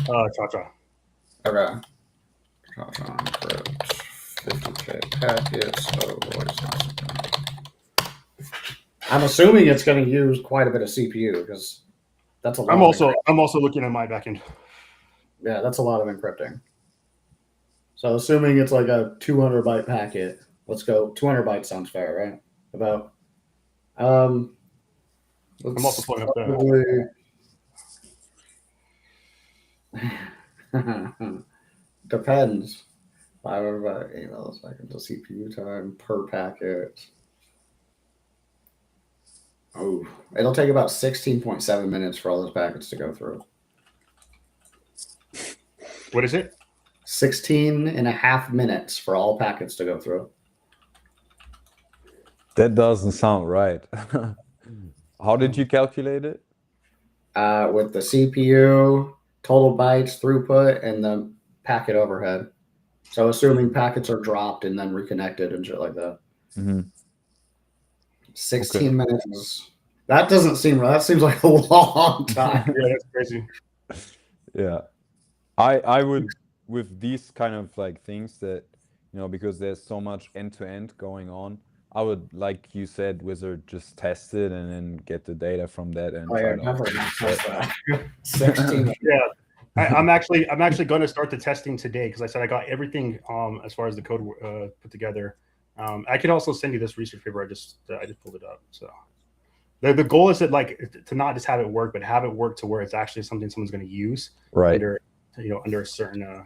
Cha-Cha. Okay. Cha-Cha encrypt 50K packets of voice messaging. I'm assuming it's going to use quite a bit of CPU because that's a lot. I'm also looking at my backend. Yeah, that's a lot of encrypting. So assuming it's like a 200 byte packet, let's go. 200 bytes sounds fair, right? About. I'm also pulling up Depends. 500 byte email seconds of CPU time per packet. Oh, it'll take about 16.7 minutes for all those packets to go through. What is it? 16 and a half minutes for all packets to go through. That doesn't sound right. How did you calculate it? With the CPU, total bytes, throughput, and the packet overhead. So assuming packets are dropped and then reconnected and shit like that. Mm-hmm. 16 minutes. That doesn't seem right. That seems like a long time. Yeah, that's crazy. Yeah. I would, with these kind of like things that, because there's so much end-to-end going on, I would, like you said, Wizard, just test it and then get the data from that and try to Test that. 16. Yeah. I'm actually going to start the testing today because I said I got everything as far as the code put together. I could also send you this research paper. I just pulled it up. So the goal is that to not just have it work, but have it work to where it's actually something someone's going to use right under a certain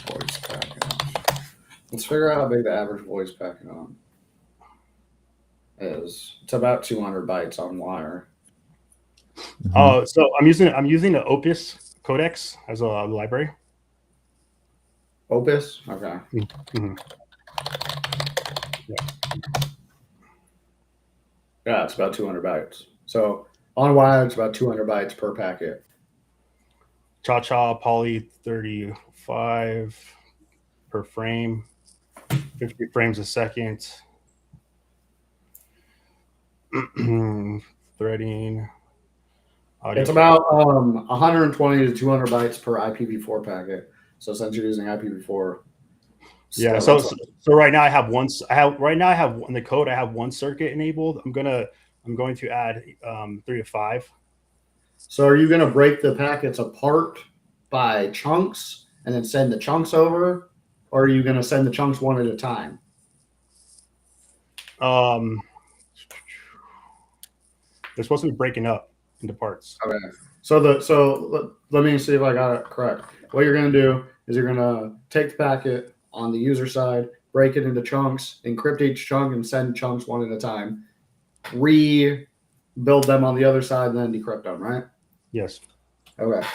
voice packet. Let's figure out how big the average voice packet on is. It's about 200 bytes on wire. So I'm using the Opus codex as a library. Opus? Okay. Mm-hmm. Yeah, it's about 200 bytes. So on wire, it's about 200 bytes per packet. Cha-Cha Poly 35 per frame, 50 frames a second. Threading. Audio. It's about 120 to 200 bytes per IPv4 packet. So since you're using IPv4, yeah. So right now I have one. In the code I have one circuit enabled. I'm going to add 3 to 5. So are you going to break the packets apart by chunks and then send the chunks over, or are you going to send the chunks one at a time? They're supposed to be breaking up into parts. Okay. So let me see if I got it correct. What you're going to do is you're going to take the packet on the user side, break it into chunks, encrypt each chunk, and send chunks one at a time. Rebuild them on the other side, and then decrypt them, right? Yes. Okay.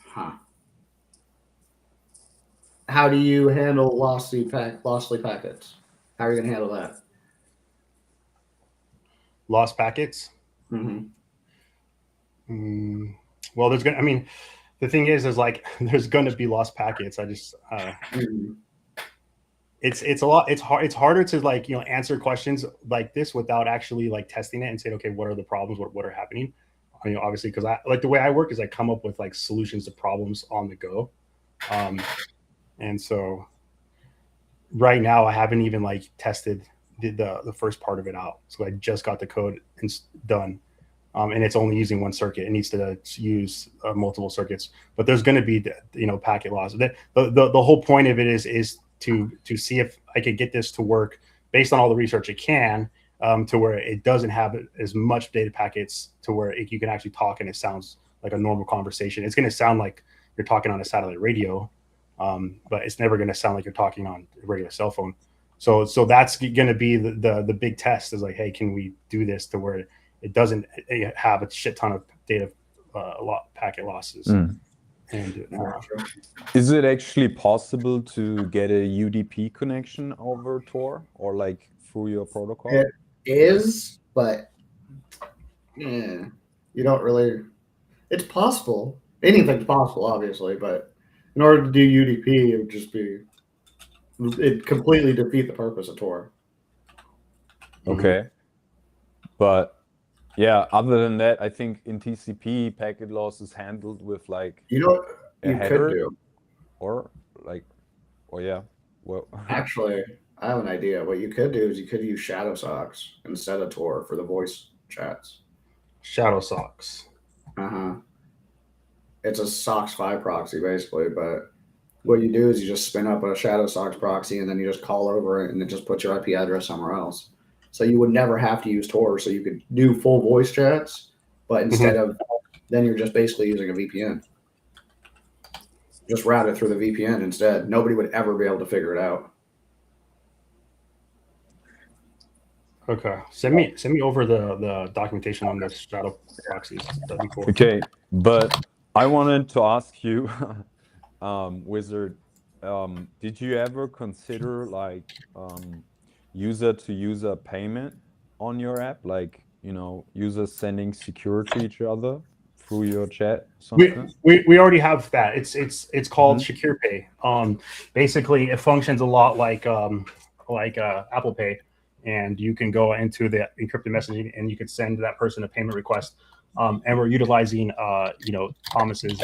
Huh. How do you handle lossy packets? How are you going to handle that? Lost packets? Mm-hmm. Well, the thing is like there's going to be lost packets. I just it's a lot. It's harder to answer questions like this without actually testing it and saying, okay, what are the problems? What are happening? Obviously, because I the way I work is I come up with solutions to problems on the go, and so right now I haven't even like tested the first part of it out. So I just got the code done. And it's only using one circuit. It needs to use multiple circuits, but there's going to be, packet loss. The whole point of it is to see if I could get this to work based on all the research it can, to where it doesn't have as much data packets to where you can actually talk and it sounds like a normal conversation. It's going to sound like you're talking on a satellite radio, but it's never going to sound like you're talking on a regular cell phone. So that's going to be the big test is like, hey, can we do this to where it doesn't have a shit ton of data packet losses? And is it actually possible to get a UDP connection over Tor or like through your protocol? It is, but you don't really. It's possible. Anything's possible, obviously, but in order to do UDP, it would just be it completely defeat the purpose of Tor. Okay, but yeah, other than that, I think in TCP packet loss is handled with like you header could do, or yeah. Well, actually, I have an idea. What you could do is you could use Shadow Socks instead of Tor for the voice chats. Shadow Socks. It's a SOCKS 5 proxy basically, but what you do is you just spin up a Shadow Socks proxy and then you just call over it and it just puts your IP address somewhere else. So you would never have to use Tor. So you could do full voice chats, but instead of then you're just basically using a VPN. Just route it through the VPN instead. Nobody would ever be able to figure it out. Okay, send me over the documentation on this shadow proxies. That'd be cool. Okay, but I wanted to ask you, Wizard, did you ever consider like user-to-user payment on your app, like users sending secure to each other through your chat? Something? We already have that. It's called Secure Pay. Basically, it functions a lot like Apple Pay, and you can go into the encrypted messaging and you can send that person a payment request. And we're utilizing Thomas's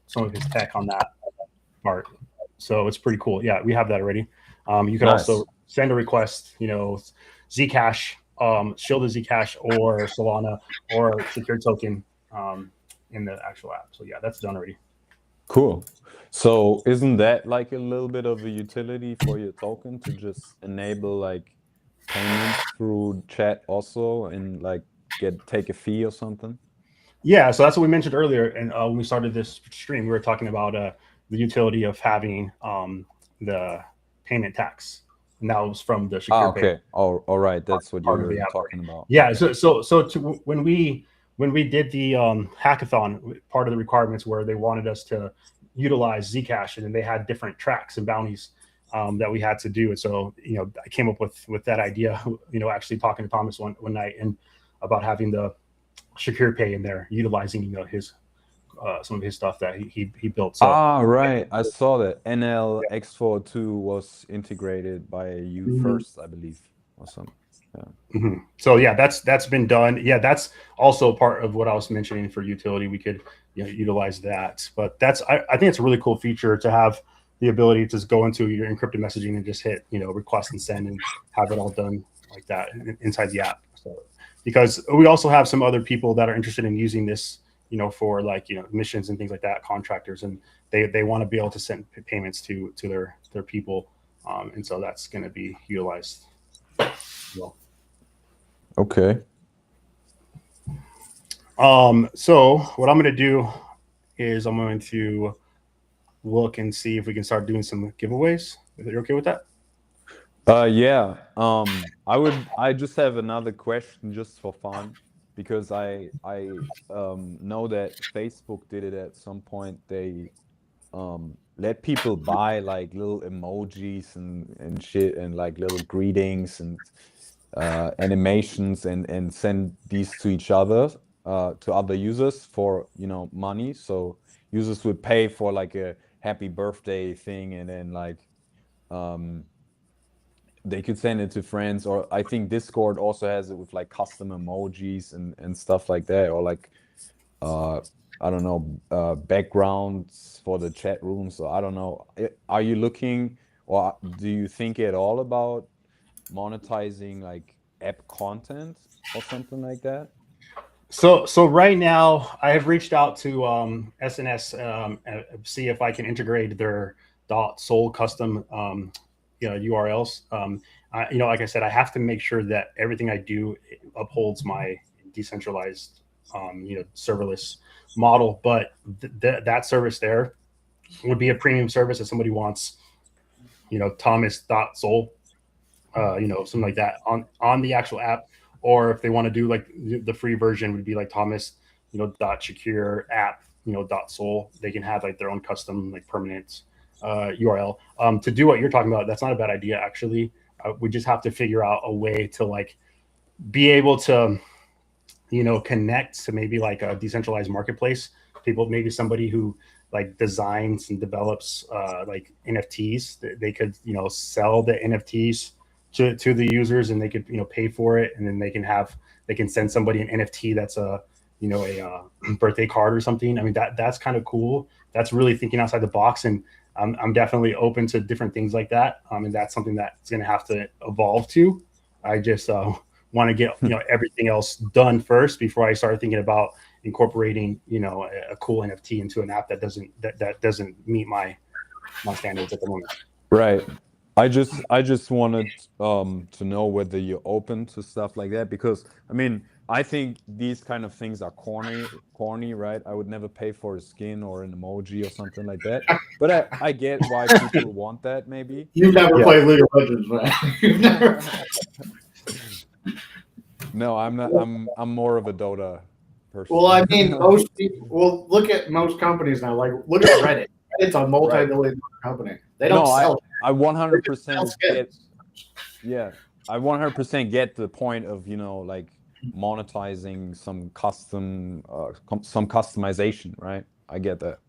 some of his tech on that part, so it's pretty cool. Yeah, we have that already. You can also send a request, Zcash, Shielded Zcash, or Solana, or Secure Token in the actual app. So yeah, that's done already. Cool. So isn't that like a little bit of a utility for your token to just enable like payments through chat also and like take a fee or something? Yeah, so that's what we mentioned earlier. And when we started this stream, we were talking about the utility of having the payment tax. And that was from the Secure Pay. Okay. All right. That's what you were talking about. Yeah. So when we did the hackathon, part of the requirements were they wanted us to utilize Zcash, and then they had different tracks and bounties that we had to do. And so, I came up with that idea, actually talking to Thomas one night and about having the Secure Pay in there, utilizing, his some of his stuff that he built. So, right. I saw that NLX42 was integrated by you first, I believe, or something. Yeah. So yeah, that's been done. Yeah, that's also part of what I was mentioning for utility. We could utilize that, but I think it's a really cool feature to have the ability to just go into your encrypted messaging and just hit request and send and have it all done like that inside the app. So because we also have some other people that are interested in using this, for like missions and things like that, contractors, and they want to be able to send payments to their people, and so that's going to be utilized. Well. Okay. So what I'm going to do is I'm going to look and see if we can start doing some giveaways. Are you okay with that? Yeah. I just have another question just for fun, because I know that Facebook did it at some point. They let people buy like little emojis and shit and like little greetings and animations and send these to each other, to other users for money. So users would pay for like a happy birthday thing, and then like they could send it to friends, or I think Discord also has it with like custom emojis and stuff like that, or like I don't know, backgrounds for the chat room. So I don't know, are you looking, or do you think at all about monetizing like app content or something like that? So right now, I have reached out to SNS, see if I can integrate their .sol custom URLs. Like I said, I have to make sure that everything I do upholds my decentralized serverless model. But that service there would be a premium service if somebody wants Thomas.sol, something like that on the actual app. Or if they want to do like the free version would be like Thomas, .Shakir app, .sol. They can have like their own custom like permanent URL. To do what you're talking about, that's not a bad idea actually. We just have to figure out a way to like be able to, connect to maybe like a decentralized marketplace. Maybe somebody who like designs and develops like NFTs. They could sell the NFTs to the users, and they could pay for it, and then they can send somebody an NFT that's a birthday card or something. I mean that's kind of cool. That's really thinking outside the box, and I'm definitely open to different things like that. And that's something that's going to have to evolve to. I just want to get everything else done first before I start thinking about incorporating a cool NFT into an app that doesn't meet my standards at the moment. Right. I just wanted to know whether you're open to stuff like that, because I mean I think these kind of things are corny, right? I would never pay for a skin or an emoji or something like that. But I get why people want that. Maybe you've never played League of Legends, man. You've never. No, I'm not. I'm more of a Dota person. Well, I mean, most people. Well, look at most companies now. Like, look at Reddit. Reddit's a multi-billion company. They don't sell. I 100% get. Yeah, I 100% get the point of like monetizing some some customization, right? I get that.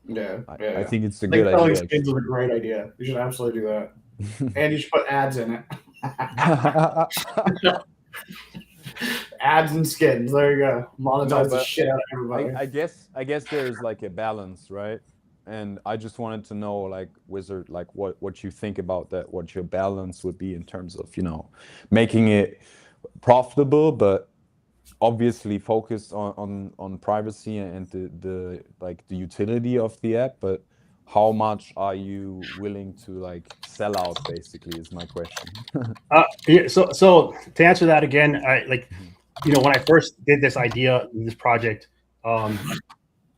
Yeah, I think it's a good idea. Selling skins is a great idea. You should absolutely do that, and you should put ads in it. Ads and skins. There you go. Monetize the shit out of everybody. I guess there's like a balance, right? And I just wanted to know, like, Wizard, like what you think about that, what your balance would be in terms of, making it profitable, but obviously focused on privacy and the utility of the app. But how much are you willing to like sell out, basically, is my question. So to answer that again, when I first did this project,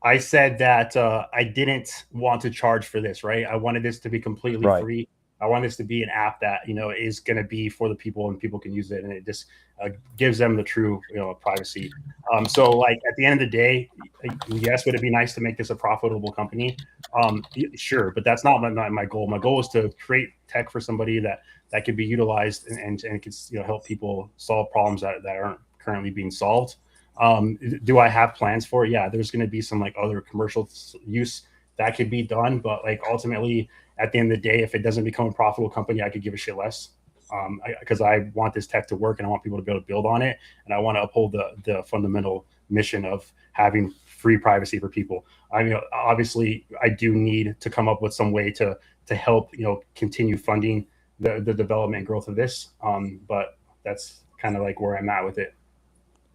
I said that I didn't want to charge for this, right? I wanted this to be completely free. I want this to be an app that is going to be for the people, and people can use it, and it just gives them the true privacy. So like at the end of the day, yes, would it be nice to make this a profitable company? Sure, but that's not my goal. My goal is to create tech for somebody that could be utilized and could help people solve problems that aren't currently being solved. Do I have plans for it? Yeah, there's going to be some like other commercial use that could be done, but like ultimately at the end of the day, if it doesn't become a profitable company, I could give a shit less, because I want this tech to work and I want people to be able to build on it, and I want to uphold the fundamental mission of having free privacy for people. I mean, obviously, I do need to come up with some way to help continue funding the development and growth of this, but that's kind of like where I'm at with it.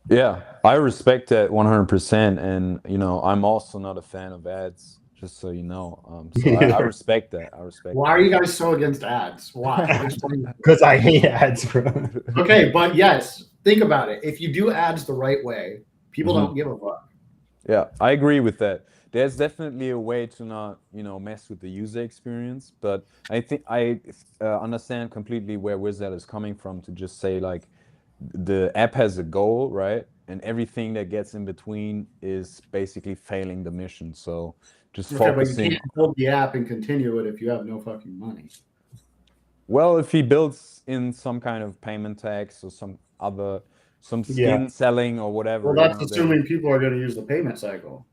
Yeah, I respect that 100%, and I'm also not a fan of ads, just so you know. So I respect that. Why are you guys so against ads? Why? Because I hate ads, bro. Okay, but yes, think about it. If you do ads the right way, people don't give a fuck. Yeah, I agree with that. There's definitely a way to not, mess with the user experience, but I think I understand completely where Wizard is coming from to just say like, the app has a goal, right? And everything that gets in between is basically failing the mission. So just focusing. But you can't build the app and continue it if you have no fucking money. Well, if he builds in some kind of payment tax or some skin selling or whatever. Well, that's assuming people are going to use the payment cycle.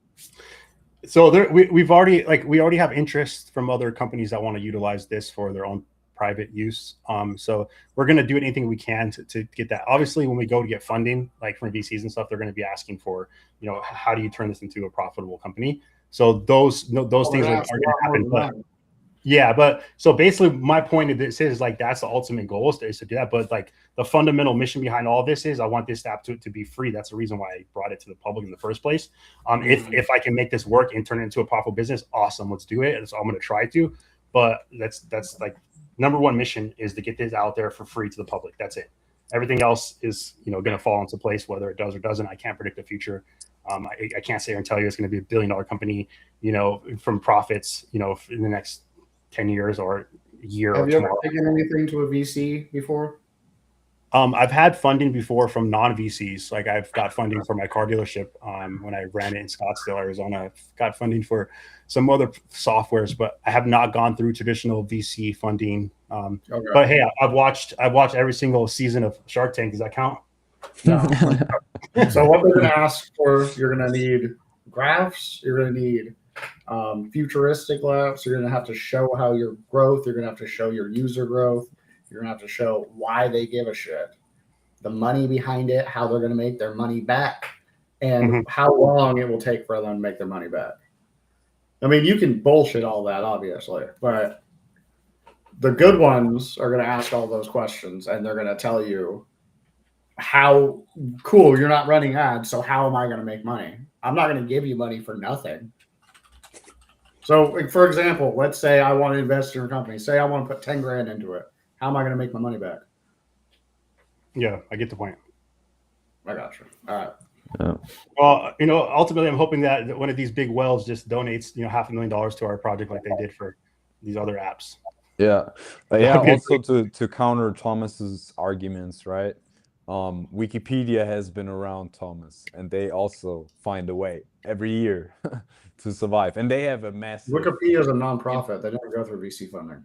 So we already have interest from other companies that want to utilize this for their own private use. So we're going to do anything we can to get that. Obviously, when we go to get funding, like from VCs and stuff, they're going to be asking for, how do you turn this into a profitable company? So those things are going to happen. Yeah, but so basically, my point of this is like that's the ultimate goal is to do that. But like the fundamental mission behind all of this is I want this app to be free. That's the reason why I brought it to the public in the first place. If I can make this work and turn it into a profitable business, awesome, let's do it. So I'm going to try to. But that's like number one mission is to get this out there for free to the public. That's it. Everything else is going to fall into place whether it does or doesn't. I can't predict the future. I can't sit here and tell you it's going to be $1 billion company, from profits, in the next 10 years or a year. Have or you ever tomorrow. taken anything to a VC before? I've had funding before from non-VCs. Like I've got funding for my car dealership when I ran it in Scottsdale, Arizona. I've got funding for some other softwares, but I have not gone through traditional VC funding. Okay. But hey, I've watched every single season of Shark Tank. Does that count? No. So what they're going to ask for, you're going to need graphs. You're going to need futuristic graphs. You're going to have to show how your growth. You're going to have to show your user growth. You're going to have to show why they give a shit, the money behind it, how they're going to make their money back, and how long it will take for them to make their money back. I mean, you can bullshit all that, obviously, but the good ones are going to ask all those questions, and they're going to tell you how cool you're not running ads. So how am I going to make money? I'm not going to give you money for nothing. So, for example, let's say I want to invest in your company. Say I want to put 10 grand into it. How am I going to make my money back? Yeah, I get the point. I got you. All right. Yeah. Well, ultimately, I'm hoping that one of these big wells just donates, $500,000 to our project like they did for these other apps. Yeah. Also to counter Thomas's arguments, right? Wikipedia has been around, Thomas, and they also find a way every year to survive. And they have a massive... Wikipedia is a nonprofit. They don't go through VC funding.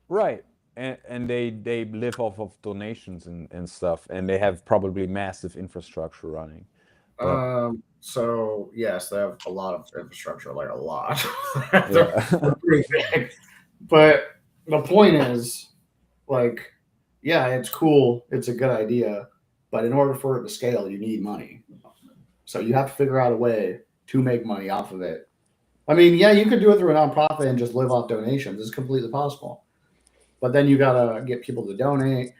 Right. And they live off of donations and stuff, and they have probably massive infrastructure running. So yes, they have a lot of infrastructure, like a lot. they're pretty big. But the point is, like, yeah, it's cool. It's a good idea. But in order for it to scale, you need money. So you have to figure out a way to make money off of it. I mean, yeah, you could do it through a nonprofit and just live off donations. It's completely possible. But then you got to get people to donate.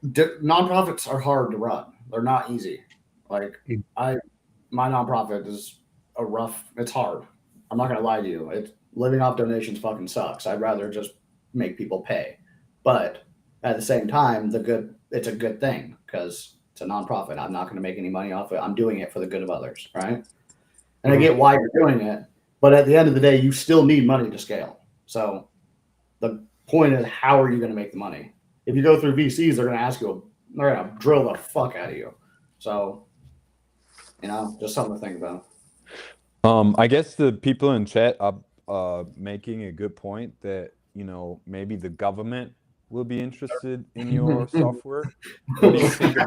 Nonprofits are hard to run. They're not easy. Like my nonprofit is it's hard. I'm not going to lie to you. Living off donations fucking sucks. I'd rather just make people pay. But at the same time, it's a good thing because it's a nonprofit. I'm not going to make any money off it. I'm doing it for the good of others, right? And I get why you're doing it, but at the end of the day, you still need money to scale. So the point is, how are you going to make the money? If you go through VCs, they're going to ask you, they're going to drill the fuck out of you. So, just something to think about. I guess the people in chat are making a good point that, maybe the government will be interested in your software. What do you think?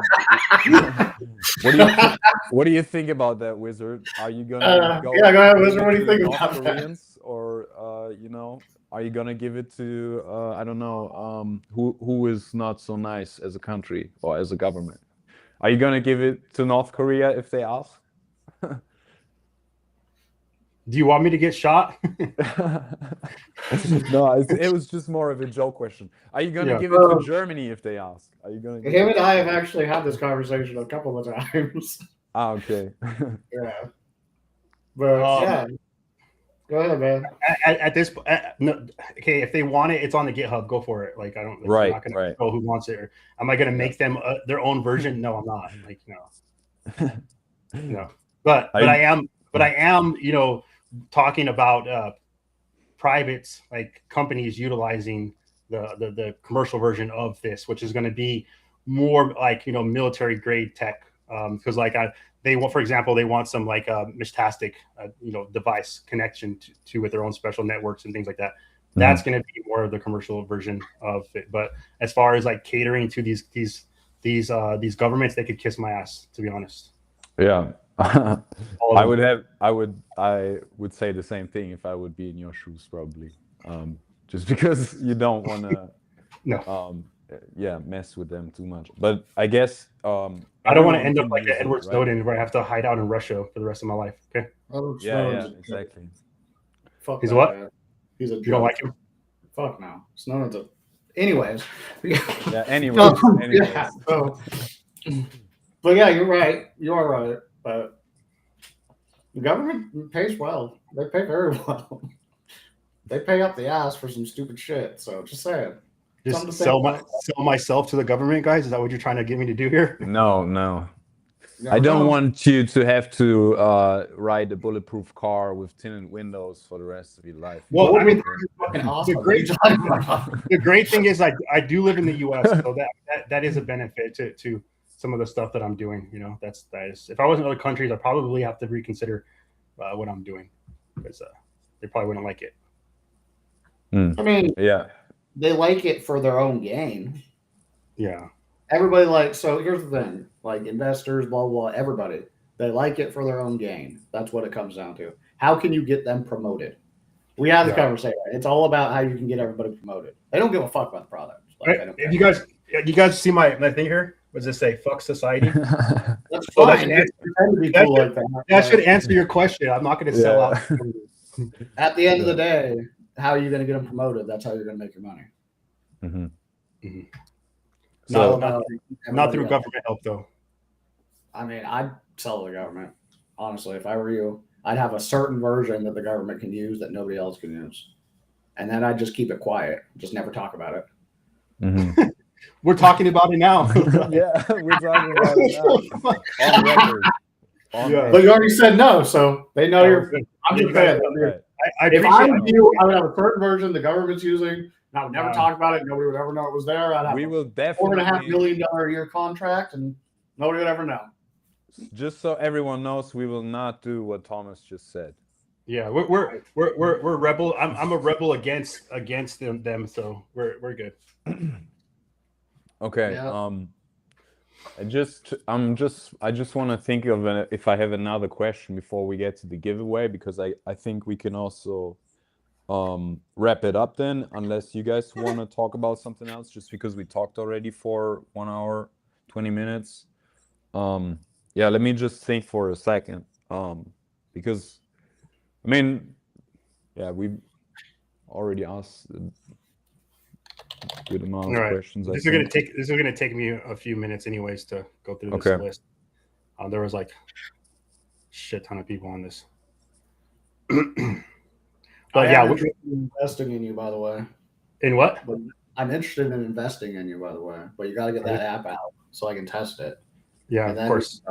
What do you think about that, Wizard? Are you gonna go? Yeah, go ahead, Wizard. What do you think North about Koreans, or are you gonna give it to I don't know who is not so nice as a country or as a government? Are you gonna give it to North Korea if they ask? Do you want me to get shot? No, it was just more of a joke question. Are you going to give it to Germany if they ask? Are you going to? Him and I have actually had this conversation a couple of times. Okay. Yeah. But yeah. Go ahead, man. At this point, no, okay, if they want it, it's on the GitHub. Go for it. Like, I don't. Like, I'm not gonna control who wants it. Or am I going to make them their own version? No, I'm not. Like, no. No. But I am. Talking about privates, like companies utilizing the commercial version of this, which is going to be more like military grade tech, because they want, for example, they want some like Mishtastic device connection to with their own special networks and things like that. That's going to be more of the commercial version of it. But as far as like catering to these governments, they could kiss my ass, to be honest. Yeah. I would say the same thing if I would be in your shoes, probably. Just because you don't want to mess with them too much. But I guess I don't want to end up like Edward Snowden, where I have to hide out in Russia for the rest of my life. Okay. Yeah, exactly. Fuck He's that, what? Man. He's a joke. You don't like him? Fuck no. It's none of the. Anyways. Yeah. Anyway. Yeah, so, but yeah, you're right. You are right. But the government pays well. They pay very well. They pay up the ass for some stupid shit. So just saying. Something Just to think sell myself to the government, guys. Is that what you're trying to get me to do here? No. about. I don't No. want you to have to ride a bulletproof car with tinted windows for the rest of your life. Well, I mean, Fucking awesome. the great- What are you talking about? the great thing is I do live in the U.S., so that is a benefit to some of the stuff that I'm doing. You know, that is. If I was in other countries, I probably have to reconsider what I'm doing because they probably wouldn't like it. I mean, Yeah. they like it for their own gain. Yeah. Everybody likes. So here's the thing: like investors, blah blah. Everybody, they like it for their own gain. That's what it comes down to. How can you get them promoted? We had this Yeah. conversation. It's all about how you can get everybody promoted. They don't give a fuck about the product. Like, they don't If care. you guys see my thing here, what does it say? Fuck society. That's So that fine. should They pretend to be that cool should- like that. That but should answer your question. I'm not going to sell out. at the end of the day, how are you going to get them promoted? That's how you're going to make your money. Mhm. Mhm. So, not through Everybody else. government help though. I mean, I'd sell to the government. Honestly, if I were you, I'd have a certain version that the government can use that nobody else can use. And then I'd just keep it quiet. Just never talk about it. Mhm. We're talking about it now. Yeah, we're talking about it now. On record. On Yeah. record. But you already said no, so they know you're. I'm just saying. Right. I If appreciate I was you, I would have a certain version the government's using, and I would never Yeah. talk about it. Nobody would ever know it was there. I'd have We a will $4.5 definitely, million a year contract, and nobody would ever know. just so everyone knows, we will not do what Thomas just said. Yeah, we're rebel. I'm a rebel against them, so we're good. Okay. Yeah. I just want to think of if I have another question before we get to the giveaway, because I think we can also wrap it up then, unless you guys want to talk about something else, just because we talked already for 1 hour 20 minutes. Yeah, let me just think for a second, because I mean, yeah, we already asked a good amount of All right. questions. This is gonna take me a few minutes anyways to go through this Okay. list. There was like shit ton of people on this. But yeah, I'm interested in investing in you, by the way. in what? I'm interested in investing in you, by the way. But you got to get that app out so I can test it. Yeah, And of then, course.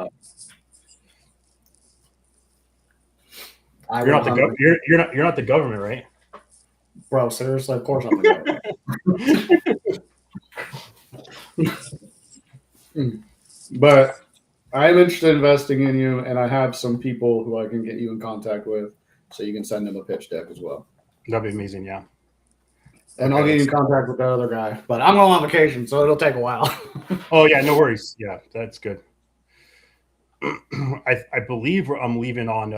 I You're not the will- you're not the government, right? Bro, seriously, of course I'm the government. But I'm interested in investing in you, and I have some people who I can get you in contact with, so you can send them a pitch deck as well. That'd be amazing. Yeah. And I'll get you in contact with the other guy. But I'm going on vacation, so it'll take a while. Oh yeah, no worries. Yeah, that's good. I believe I'm leaving on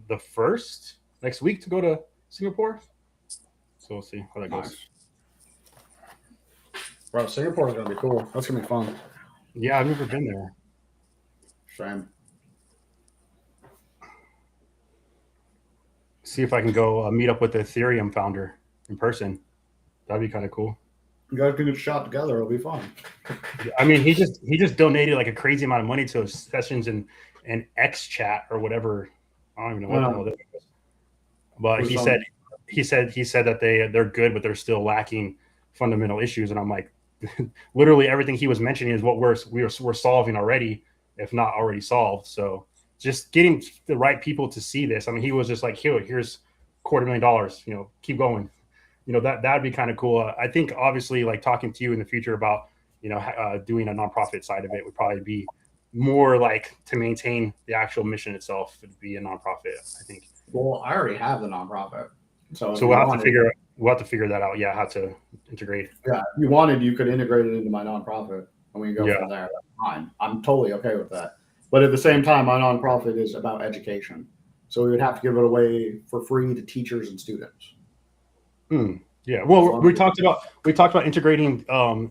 the 1st next week to go to Singapore. So we'll see how that goes. Nice. Bro, Singapore's gonna be cool. That's gonna be fun. Yeah, I've never been there. Shame. See if I can go meet up with the Ethereum founder in person. That'd be kind of cool. You guys can get shot together. It'll be fun. I mean, he just donated like a crazy amount of money to his sessions in X chat or whatever. I don't even know what the hell that is. But Who's he said that they're good, but they're still lacking fundamental issues. And I'm like, literally everything he was mentioning is what we're solving already, if not already solved. So just getting the right people to see this. I mean, he was just like, here's $250,000. You know, keep going. You know, that'd be kind of cool. I think obviously like talking to you in the future about, you know, doing a nonprofit side of it would probably be more like to maintain the actual mission itself would be a nonprofit, I think. Well, I already have the nonprofit. So we'll have to figure that out. Yeah, how to integrate. Yeah, if you wanted, you could integrate it into my nonprofit and we can go Yeah. from there. That's fine. I'm totally okay with that. But at the same time, my nonprofit is about education. So we would have to give it away for free to teachers and students. Yeah. Well, we talked about integrating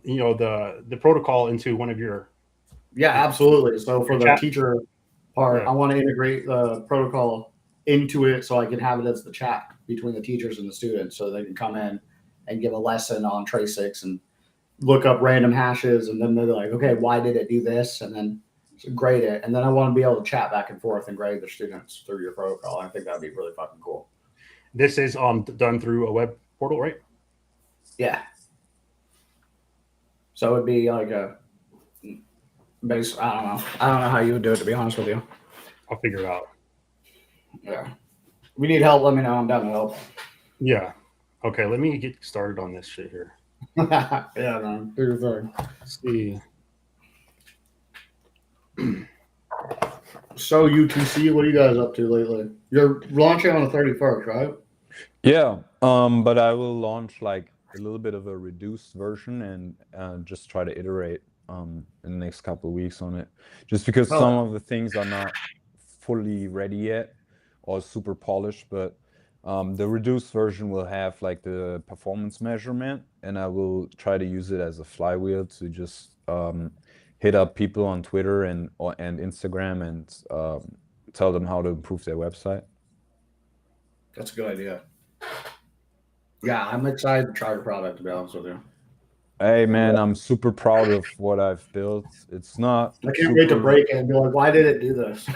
you know, the protocol into one of your. Yeah, absolutely. So for the Chat. teacher part, Yeah. I want to integrate the protocol into it so I can have it as the chat between the teachers and the students, so they can come in and give a lesson on Trace6 and look up random hashes, and then they're like, okay, why did it do this? And then grade it. And then I want to be able to chat back and forth and grade the students through your protocol. I think that'd be really fucking cool. This is done through a web portal, right? Yeah. So it'd be like a base. I don't know. I don't know how you would do it, to be honest with you. I'll figure it out. Yeah. If we need help, let me know. I'm down to help. Yeah. Okay, let me get started on this shit here. Yeah, man. Do your thing. Let's see. So UTC, what are you guys up to lately? You're launching on the 31st, right? Yeah, but I will launch like a little bit of a reduced version and just try to iterate in the next couple of weeks on it. Just because some of the things are not fully ready yet or super polished, but the reduced version will have like the performance measurement, and I will try to use it as a flywheel to just hit up people on Twitter and Instagram and tell them how to improve their website. That's a good idea. Yeah, I'm excited to try your product, to be honest with you. Hey man, I'm super proud of what I've built. It's not. I can't wait to break it and be like, why did it do this?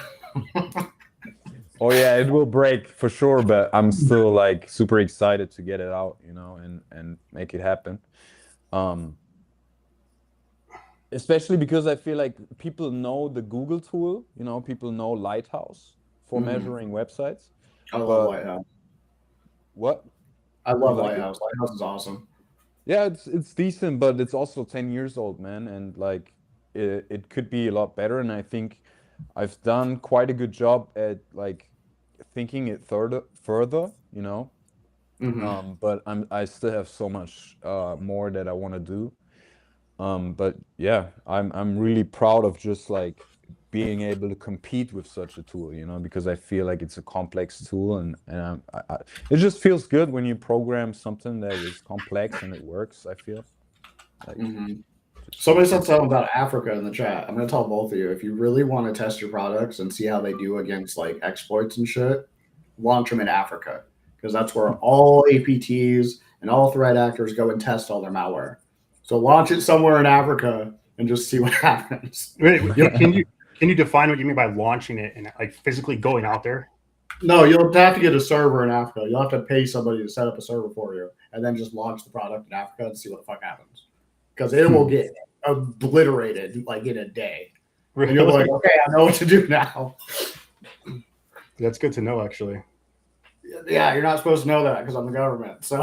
Oh yeah, it will break for sure, but I'm still like super excited to get it out, you know, and make it happen. Especially because I feel like people know the Google tool, you know, people know Lighthouse for measuring websites. I love Lighthouse. What? I love Lighthouse. Lighthouse is awesome. Yeah, it's decent, but it's also 10 years old, man, and like it could be a lot better. And I think I've done quite a good job at like thinking it further, you know. But I still have so much more that I want to do. But yeah, I'm really proud of just like being able to compete with such a tool, you know, because I feel like it's a complex tool, and it just feels good when you program something that is complex and it works. I feel like somebody said something about Africa in the chat. I'm gonna tell both of you, if you really want to test your products and see how they do against like exploits and shit, launch them in Africa, because that's where all APTs and all threat actors go and test all their malware. So launch it somewhere in Africa and just see what happens. Wait, can you define what you mean by launching it and like physically going out there? No, you'll have to get a server in Africa. You'll have to pay somebody to set up a server for you, and then just launch the product in Africa and see what the fuck happens. Because it will get obliterated like in a day. Really? And you're like, okay, I know what to do now. That's good to know, actually. Yeah, you're not supposed to know that because I'm the government. So,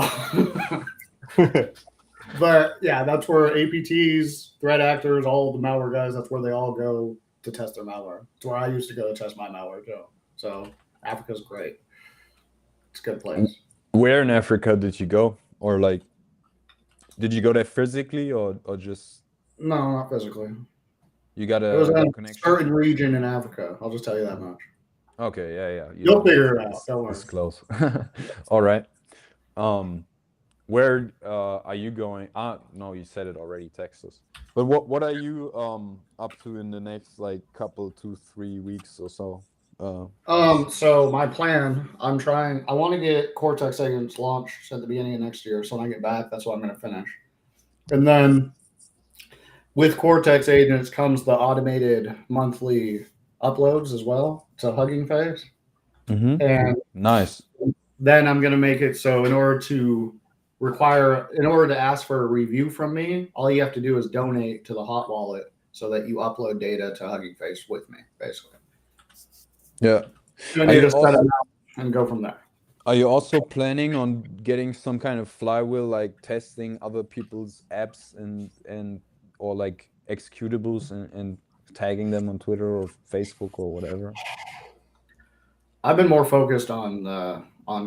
but yeah, that's where APTs, threat actors, all the malware guys, that's where they all go to test their malware. It's where I used to go to test my malware too. So Africa's great. It's a good place. Where in Africa did you go? Or like, did you go there physically or just? No, not physically. You got it was a connection? Certain region in Africa. I'll just tell you that much. Okay, yeah. You'll figure it out. Don't worry. It's close. All right. Where are you going? No, you said it already, Texas. But what are you up to in the next like couple 2-3 weeks or so? So my plan, I want to get Cortex agents launched at the beginning of next year. So when I get back, that's what I'm going to finish. And then with Cortex agents comes the automated monthly uploads as well to Hugging Face. And nice. Then I'm going to make it so in order to ask for a review from me, all you have to do is donate to the hot wallet so that you upload data to Hugging Face with me, basically. Yeah. You need to set it up and go from there. Are you also planning on getting some kind of flywheel, like testing other people's apps and or like executables and tagging them on Twitter or Facebook or whatever? I've been more focused on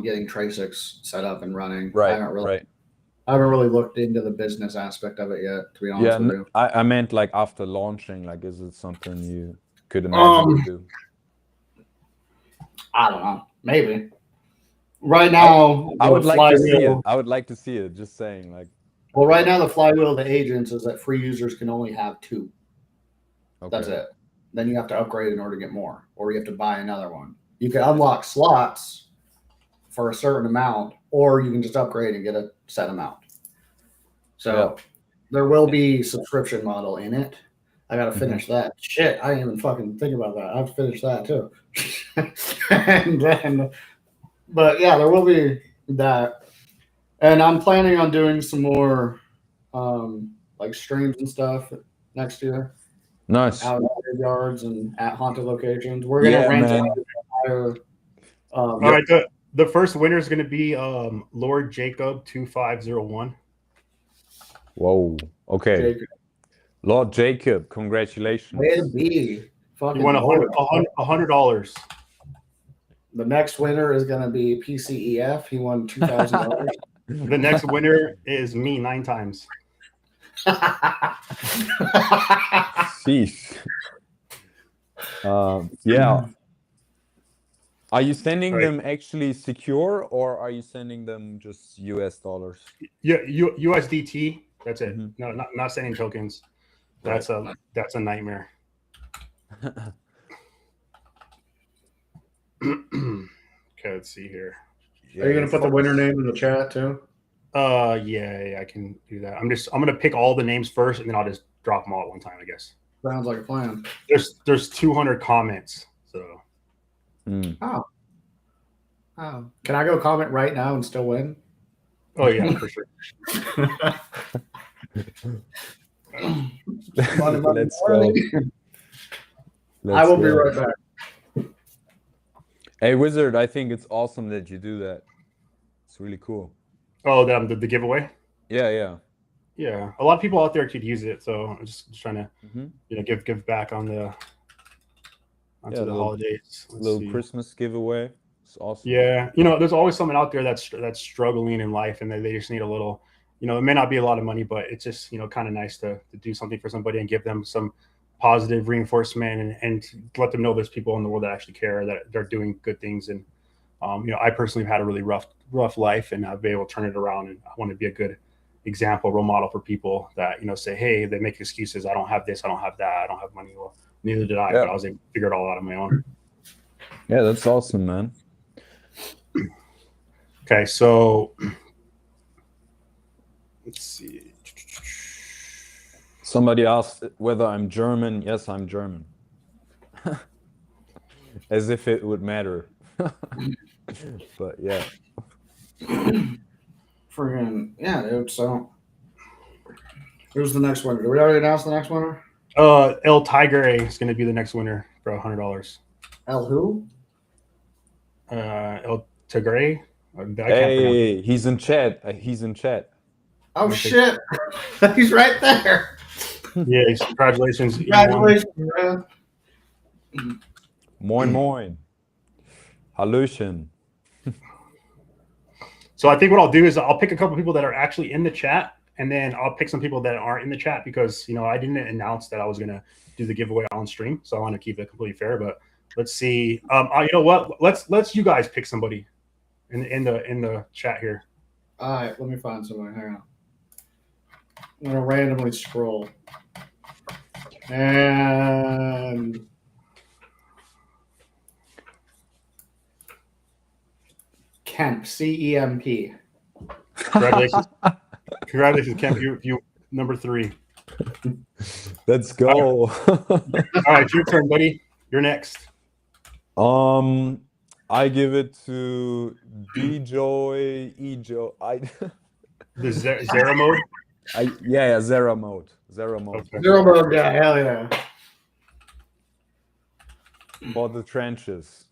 getting Trace6 set up and running. Right. I haven't really looked into the business aspect of it yet, to be honest with you. I meant like after launching, like is it something you could imagine to do? I don't know. Maybe. Right now, I would like to see it. I would like to see it. Just saying, like. Well, right now the flywheel of the agents is that free users can only have 2. Okay. That's it. Then you have to upgrade in order to get more, or you have to buy another one. You can unlock slots for a certain amount, or you can just upgrade and get a set amount. So there will be subscription model in it. I gotta finish that. Shit, I didn't even fucking think about that. I have to finish that too. And then, but yeah, there will be that. And I'm planning on doing some more like streams and stuff next year. Nice. Out at yards and at haunted locations. We're gonna rent man. out the entire. All right, the first winner is going to be Lord Jacob 2501. Whoa. Okay. Jacob. Lord Jacob, congratulations. Maybe. Fucking You won Lord. $100. The next winner is gonna be PCEF. He won $2,000. The next winner is me 9 times. Sheesh. Yeah. Are you sending them actually secure, or are you sending them just US dollars? Yeah, USDT. That's it. No, not sending tokens. That's a nightmare. Okay, let's see here. Are you gonna put the winner name in the chat too? Yeah, I can do that. I'm gonna pick all the names first, and then I'll just drop them all at one time, I guess. Sounds like a plan. There's 200 comments, so. Oh. Can I go comment right now and still win? Oh yeah, for sure. Let's go. I will be right back. Hey, Wizard, I think it's awesome that you do that. It's really cool. Oh, the giveaway? Yeah. Yeah, a lot of people out there could use it, so I'm just trying to give back on the holidays. Little Christmas giveaway. It's awesome. Yeah, there's always someone out there that's struggling in life, and they just need a little. It may not be a lot of money, but it's just kind of nice to do something for somebody and give them some positive reinforcement and let them know there's people in the world that actually care, that they're doing good things. And I personally have had a really rough life, and I've been able to turn it around, and I want to be a good example, role model for people that say, hey, they make excuses. I don't have this, I don't have that, I don't have money. Well, neither did I, but I was able to figure it all out on my own. Yeah, that's awesome, man. Okay, so let's see. Somebody asked whether I'm German. Yes, I'm German. As if it would matter. But yeah. Friggin' yeah, dude. So who's the next winner? Did we already announce the next winner? El Tigre is going to be the next winner for $100. El who? El Tigre. Hey, he's in chat. He's in chat. Oh shit! He's right there. Yeah, congratulations. Congratulations, man. Moin moin. Hallöchen. So I think what I'll do is I'll pick a couple people that are actually in the chat, and then I'll pick some people that aren't in the chat because I didn't announce that I was gonna do the giveaway on stream, so I want to keep it completely fair. But let's see. You know what? Let's you guys pick somebody in the chat here. All right, let me find somebody. Hang on. I'm gonna randomly scroll. And Kemp, CEMP. Congratulations, Kemp. You number 3. Let's go. All right, your turn, buddy. You're next. I give it to D-Joy, E-Joy. The Zera mode. Yeah, Zera mode. Zera mode. Okay. Zero mode, yeah, hell yeah. For the trenches.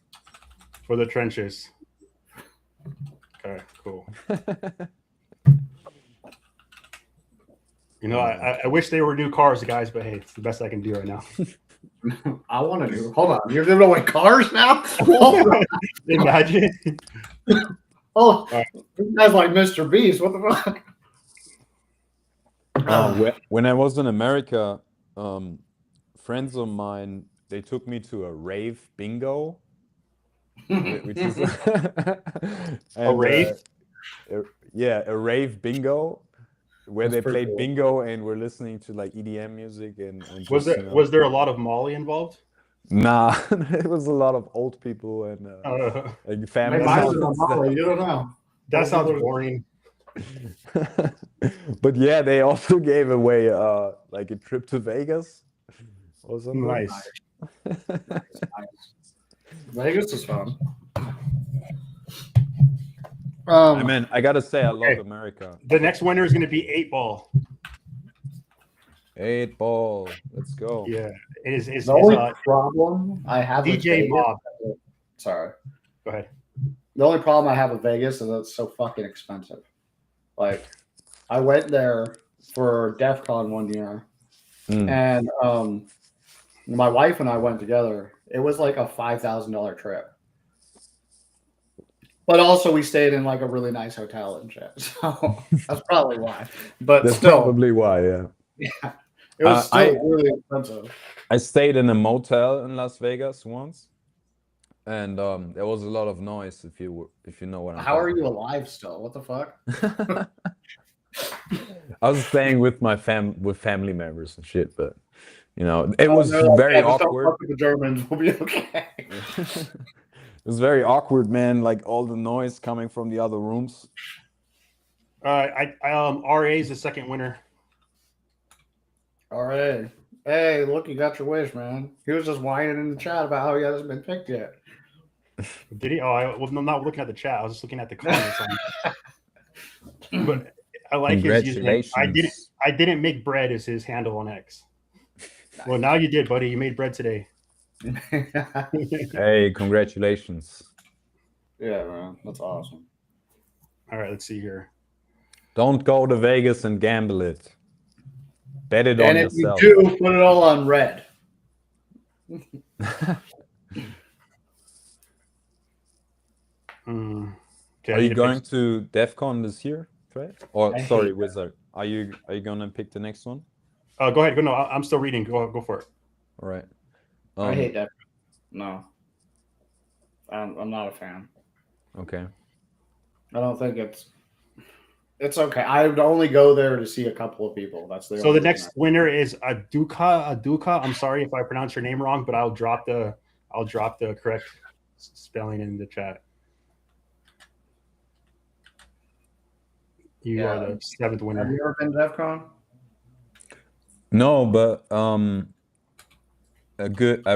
For the trenches. Okay, cool. I wish they were new cars, guys, but hey, it's the best I can do right now. I want to do. Hold on, you're giving away cars now? Imagine. Oh, this guy's like Mr. Beast. What the fuck? When I was in America, friends of mine, they took me to a rave bingo, which is a rave. A rave bingo, where they played bingo and were listening to like EDM music and was there a lot of Molly involved? Nah, it was a lot of old people and like family. Maybe That mine was sounds- on Molly, you don't know. That sounds boring. But yeah, they also gave away like a trip to Vegas or something. Nice. Vegas is fun. I mean, I gotta say, I love Okay. America. The next winner is going to be 8 Ball. 8 Ball, let's go. Yeah, it is The only problem I have with DJ Vegas, Mob. sorry. Go ahead. The only problem I have with Vegas is that it's so fucking expensive. Like, I went there for DEF CON 1 year, Mm. and my wife and I went together. It was like a $5,000 trip. But also, we stayed in like a really nice hotel and shit. So that's probably why. But That's still, probably why, yeah. it was still I- really expensive. I stayed in a motel in Las Vegas once, and there was a lot of noise. If you know what I'm How are talking you alive still? What the fuck? about. I was staying with my family members and shit, but you know, it was they're like, very "Yeah, just don't awkward. fuck with the Germans. We'll be okay. It was very awkward, man. Like all the noise coming from the other rooms. RA is the second winner. All right. Hey, look, you got your wish, man. He was just whining in the chat about how he hasn't been picked yet. Did he? Oh, I'm not looking at the chat. I was just looking at the comments. But I like his username. Congratulations. I didn't make bread as his handle on X. Well, now you did, buddy. You made bread today. Hey, congratulations. Yeah, man. That's awesome. All right, let's see here. Don't go to Vegas and gamble it. Bet it on And if yourself. you do, put it all on red. Okay, Are you going to DEF CON this year, Trey? Or I sorry, hate Wizard. Are you gonna pick the next one? Go ahead. Go. No, I'm still reading. Go for it. All right. I hate that. No. I'm not a fan. Okay. I don't think it's okay. I would only go there to see a couple of people. That's the So only the next winner is Aduka. I'm sorry if I pronounce your name wrong, but I'll drop the correct spelling in the chat. You Yeah. are the seventh Have winner. you ever been to DEF CON? No, but a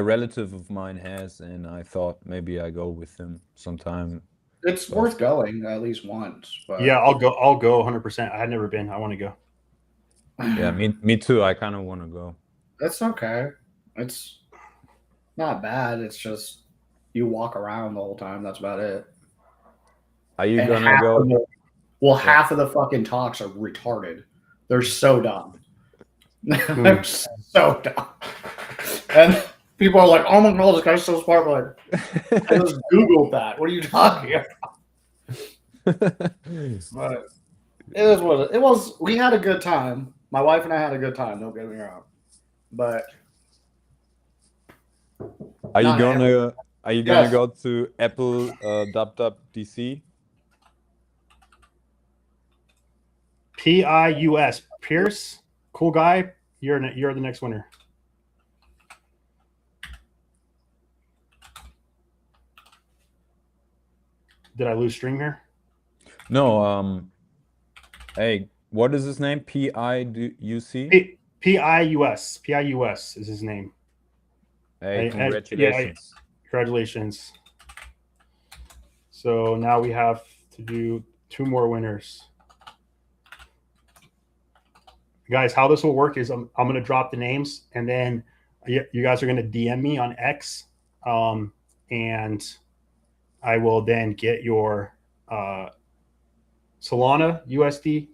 relative of mine has, and I thought maybe I go with him sometime. It's worth going at least once. But Yeah, I'll go 100%. I had never been. I want to go. Yeah, me too. I kind of want to go. It's okay. It's not bad. It's just you walk around the whole time. That's about it. Are you And gonna half go? of half of the fucking talks are retarded. They're so dumb. They're so dumb. And people are like, "Oh my god, this guy's so smart." Like, I just googled that. What are you talking about? But it is what it was. We had a good time. My wife and I had a good time. Don't get me wrong. But Are you Not gonna Yes. go to Apple WWDC? PIUS Pierce, cool guy. You're the next winner. Did I lose stream here? No. Hey, what is his name? PIUC. PIUS. PIUS is his name. Hey, yeah, congratulations. Congratulations. So now we have to do 2 more winners. Guys, how this will work is I'm going to drop the names, and then you guys are going to DM me on X, and I will then get your Solana USDT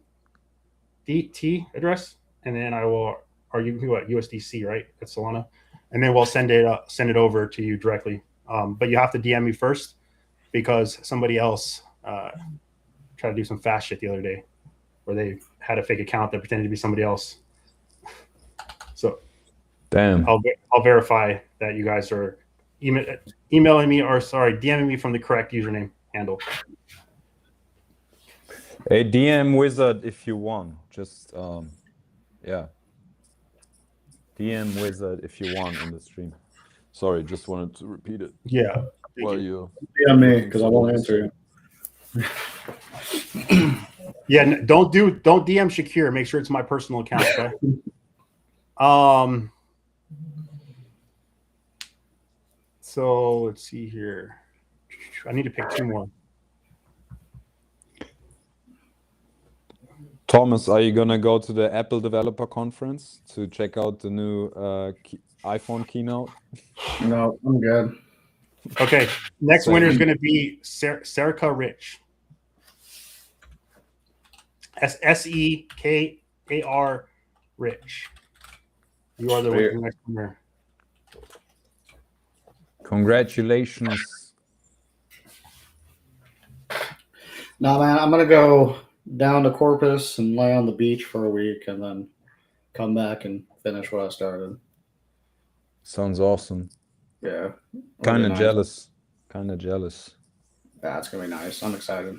address, and then I will, or you what, USDC, right? That's Solana, and then we'll send it over to you directly. But you have to DM me first, because somebody else tried to do some fast shit the other day, where they had a fake account that pretended to be somebody else. So Damn. I'll verify that you guys are emailing me, or sorry, DMing me from the correct username handle. Hey, DM Wizard if you want. Just yeah. DM Wizard if you want in the stream. Sorry, just wanted to repeat it. Yeah. Thank Well, you. you. Yeah, me, because I won't answer you. Yeah, don't DM Shakir. Make sure it's my personal account. Okay. So let's see here. I need to pick 2 more. Thomas, are you gonna go to the Apple Developer Conference to check out the new iPhone keynote? No, I'm good. Okay, next Same. winner is going to be Serka Rich. SEKAR Rich. You are the next winner. Congratulations. No, man, I'm gonna go down to Corpus and lay on the beach for a week, and then come back and finish what I started. Sounds awesome. Yeah, Kind of nice. jealous. Kind of jealous. Yeah, it's gonna be nice. I'm excited.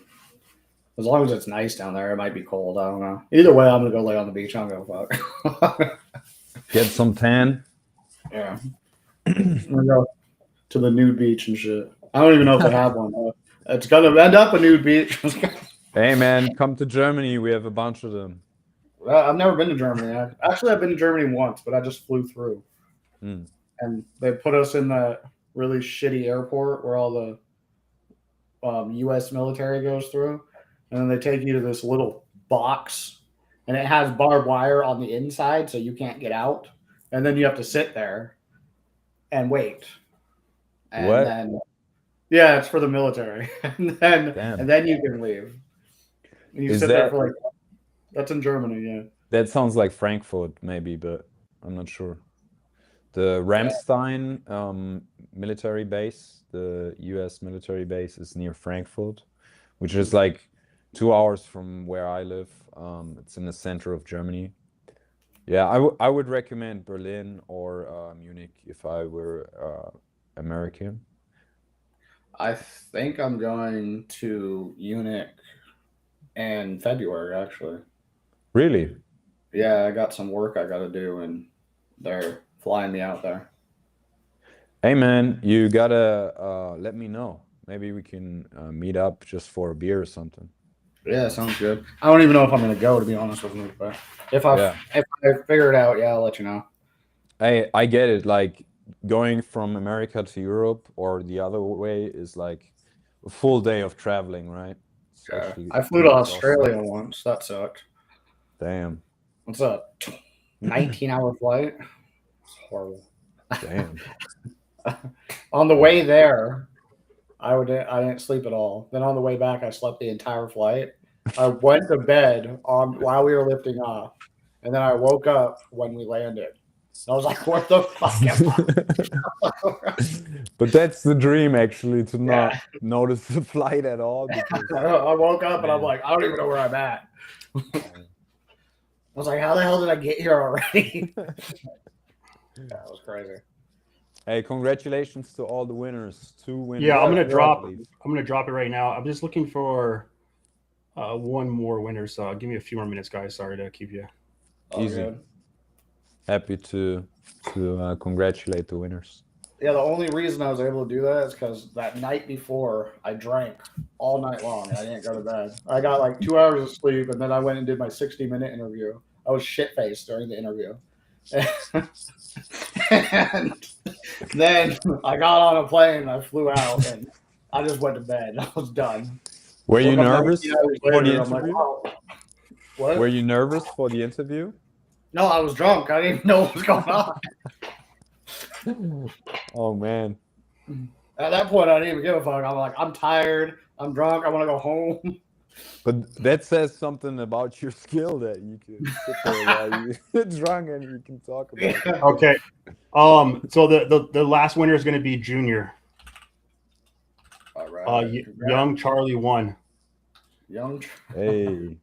As long as it's nice down there, it might be cold. I don't know. Either way, I'm gonna go lay on the beach. I'm gonna fuck. Get some tan. Yeah, I'm gonna go to the nude beach and shit. I don't even know if they have one. It's gonna end up a nude beach. Hey man, come to Germany. We have a bunch of them. I've never been to Germany. Actually, I've been to Germany once, but I just flew through. Mm. And they put us in that really shitty airport where all the U.S. military goes through, and then they take you to this little box, and it has barbed wire on the inside, so you can't get out, and then you have to sit there and wait. And What? then, yeah, it's for the military, and then you can leave. And you Is sit there that- for like. That's in Germany, yeah. That sounds like Frankfurt, maybe, but I'm not sure. The Ramstein military base, the U.S. military base, is near Frankfurt, which is like 2 hours from where I live. It's in the center of Germany. Yeah, I would recommend Berlin or Munich if I were American. I think I'm going to Munich in February, actually. Really? Yeah, I got some work I got to do, and they're flying me out there. Hey man, you gotta let me know. Maybe we can meet up just for a beer or something. Yeah, sounds good. I don't even know if I'm going to go, to be honest with you, but if I figure it out, yeah, I'll let you know. I get it. Like going from America to Europe or the other way is like a full day of traveling, right? Yeah. I flew to Australia once. That sucked. Damn. What's up? 19-hour flight. It's horrible. Damn. On the way there, I didn't sleep at all. Then on the way back, I slept the entire flight. I went to bed while we were lifting off, and then I woke up when we landed. I was like, "What the fuck am I?" But that's the dream, actually, to not notice the flight at all. I woke up and I'm like, I don't even know where I'm at. I was like, how the hell did I get here already? That was crazy. Hey, congratulations to all the winners. 2 winners. Yeah, I'm gonna drop it right now. I'm just looking for one more winner. So give me a few more minutes, guys. Sorry to keep you. Easy. Good. Happy to congratulate the winners. Yeah, the only reason I was able to do that is because that night before I drank all night long and I didn't go to bed. I got like 2 hours of sleep, and then I went and did my 60-minute interview. I was shit-faced during the interview. And then I got on a plane and I flew out, and I just went to bed. I was done. Were you nervous for the I'm like, interview? wow. What? Were you nervous for the interview? No, I was drunk. I didn't even know what was going on. Oh man. At that point, I didn't even give a fuck. I'm like, I'm tired. I'm drunk. I want to go home. But that says something about your skill that you can sit there while you're drunk and you can talk about it. Okay. So the last winner is going to be Junior. All right. Young Charlie won. Young. Hey.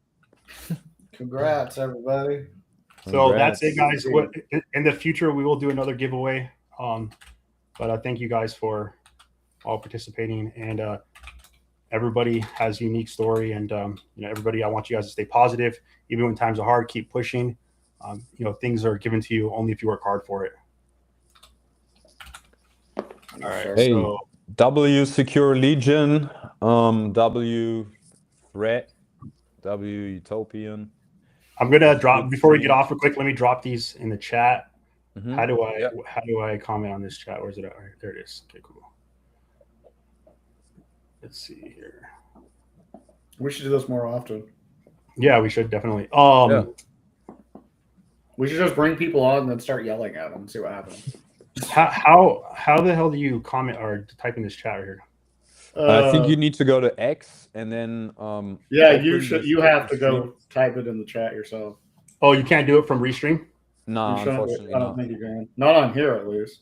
Congrats, everybody. So that's it, guys. In the future, we will do another giveaway. But I thank you guys for all participating, and everybody has a unique story. And everybody, I want you guys to stay positive, even when times are hard. Keep pushing. Things are given to you only if you work hard for it. All right. Hey. So W Secure Legion, W Threat, W Utopian. I'm gonna That's drop good before we to get me. off real quick. Let me drop these in the chat. Mhm. How do I Yeah. comment on this chat? Where's it at? All right, there it is. Okay, cool. Let's see here. We should do this more often. Yeah, we should definitely. Yeah. We should just bring people on and then start yelling at them and see what happens. How the hell do you comment or type in this chat right here? I think you need to go to X and then Yeah, open you should. the You have to stream. go type it in the chat yourself. Oh, you can't do it from Restream? No, You shouldn't, unfortunately I don't not. think you can. Not on here, at least.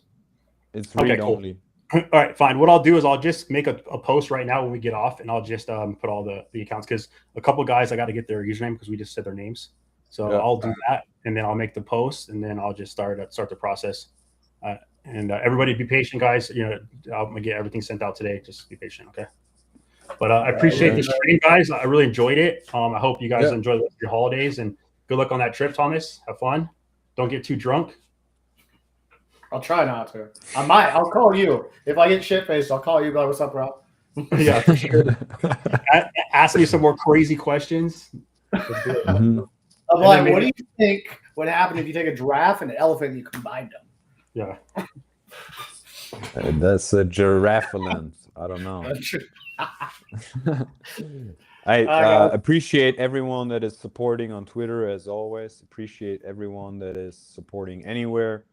It's Okay, read cool. only. All right, fine. What I'll do is I'll just make a post right now when we get off, and I'll just put all the accounts because a couple guys I got to get their username because we just said their names. So Yeah. I'll do that, and then I'll make the post, and then I'll just start the process. And everybody, be patient, guys. You know, I'm gonna get everything sent out today. Just be patient, okay? But I appreciate the stream, guys. I really enjoyed it. I hope you guys enjoy your holidays, and good luck on that trip, Thomas. Have fun. Don't get too drunk. I'll try not to. I might. I'll call you if I get shit faced. I'll call you. Be like, "What's up, bro?" Yeah, for sure. Ask me some more crazy questions. Let's do it. Mhm. I'm like, what do you think would happen if you take a giraffe and an elephant and you combined them? Yeah. That's a giraffe-land. I don't know. I appreciate everyone that is supporting on Twitter as always. Appreciate everyone that is supporting anywhere.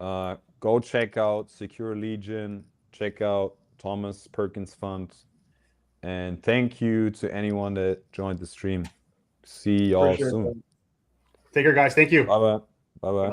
Go check out Secure Legion. Check out Thomas Perkins Fund. And thank you to anyone that joined the stream. See y'all soon. Take care, guys. Thank you. Bye-bye. Bye-bye.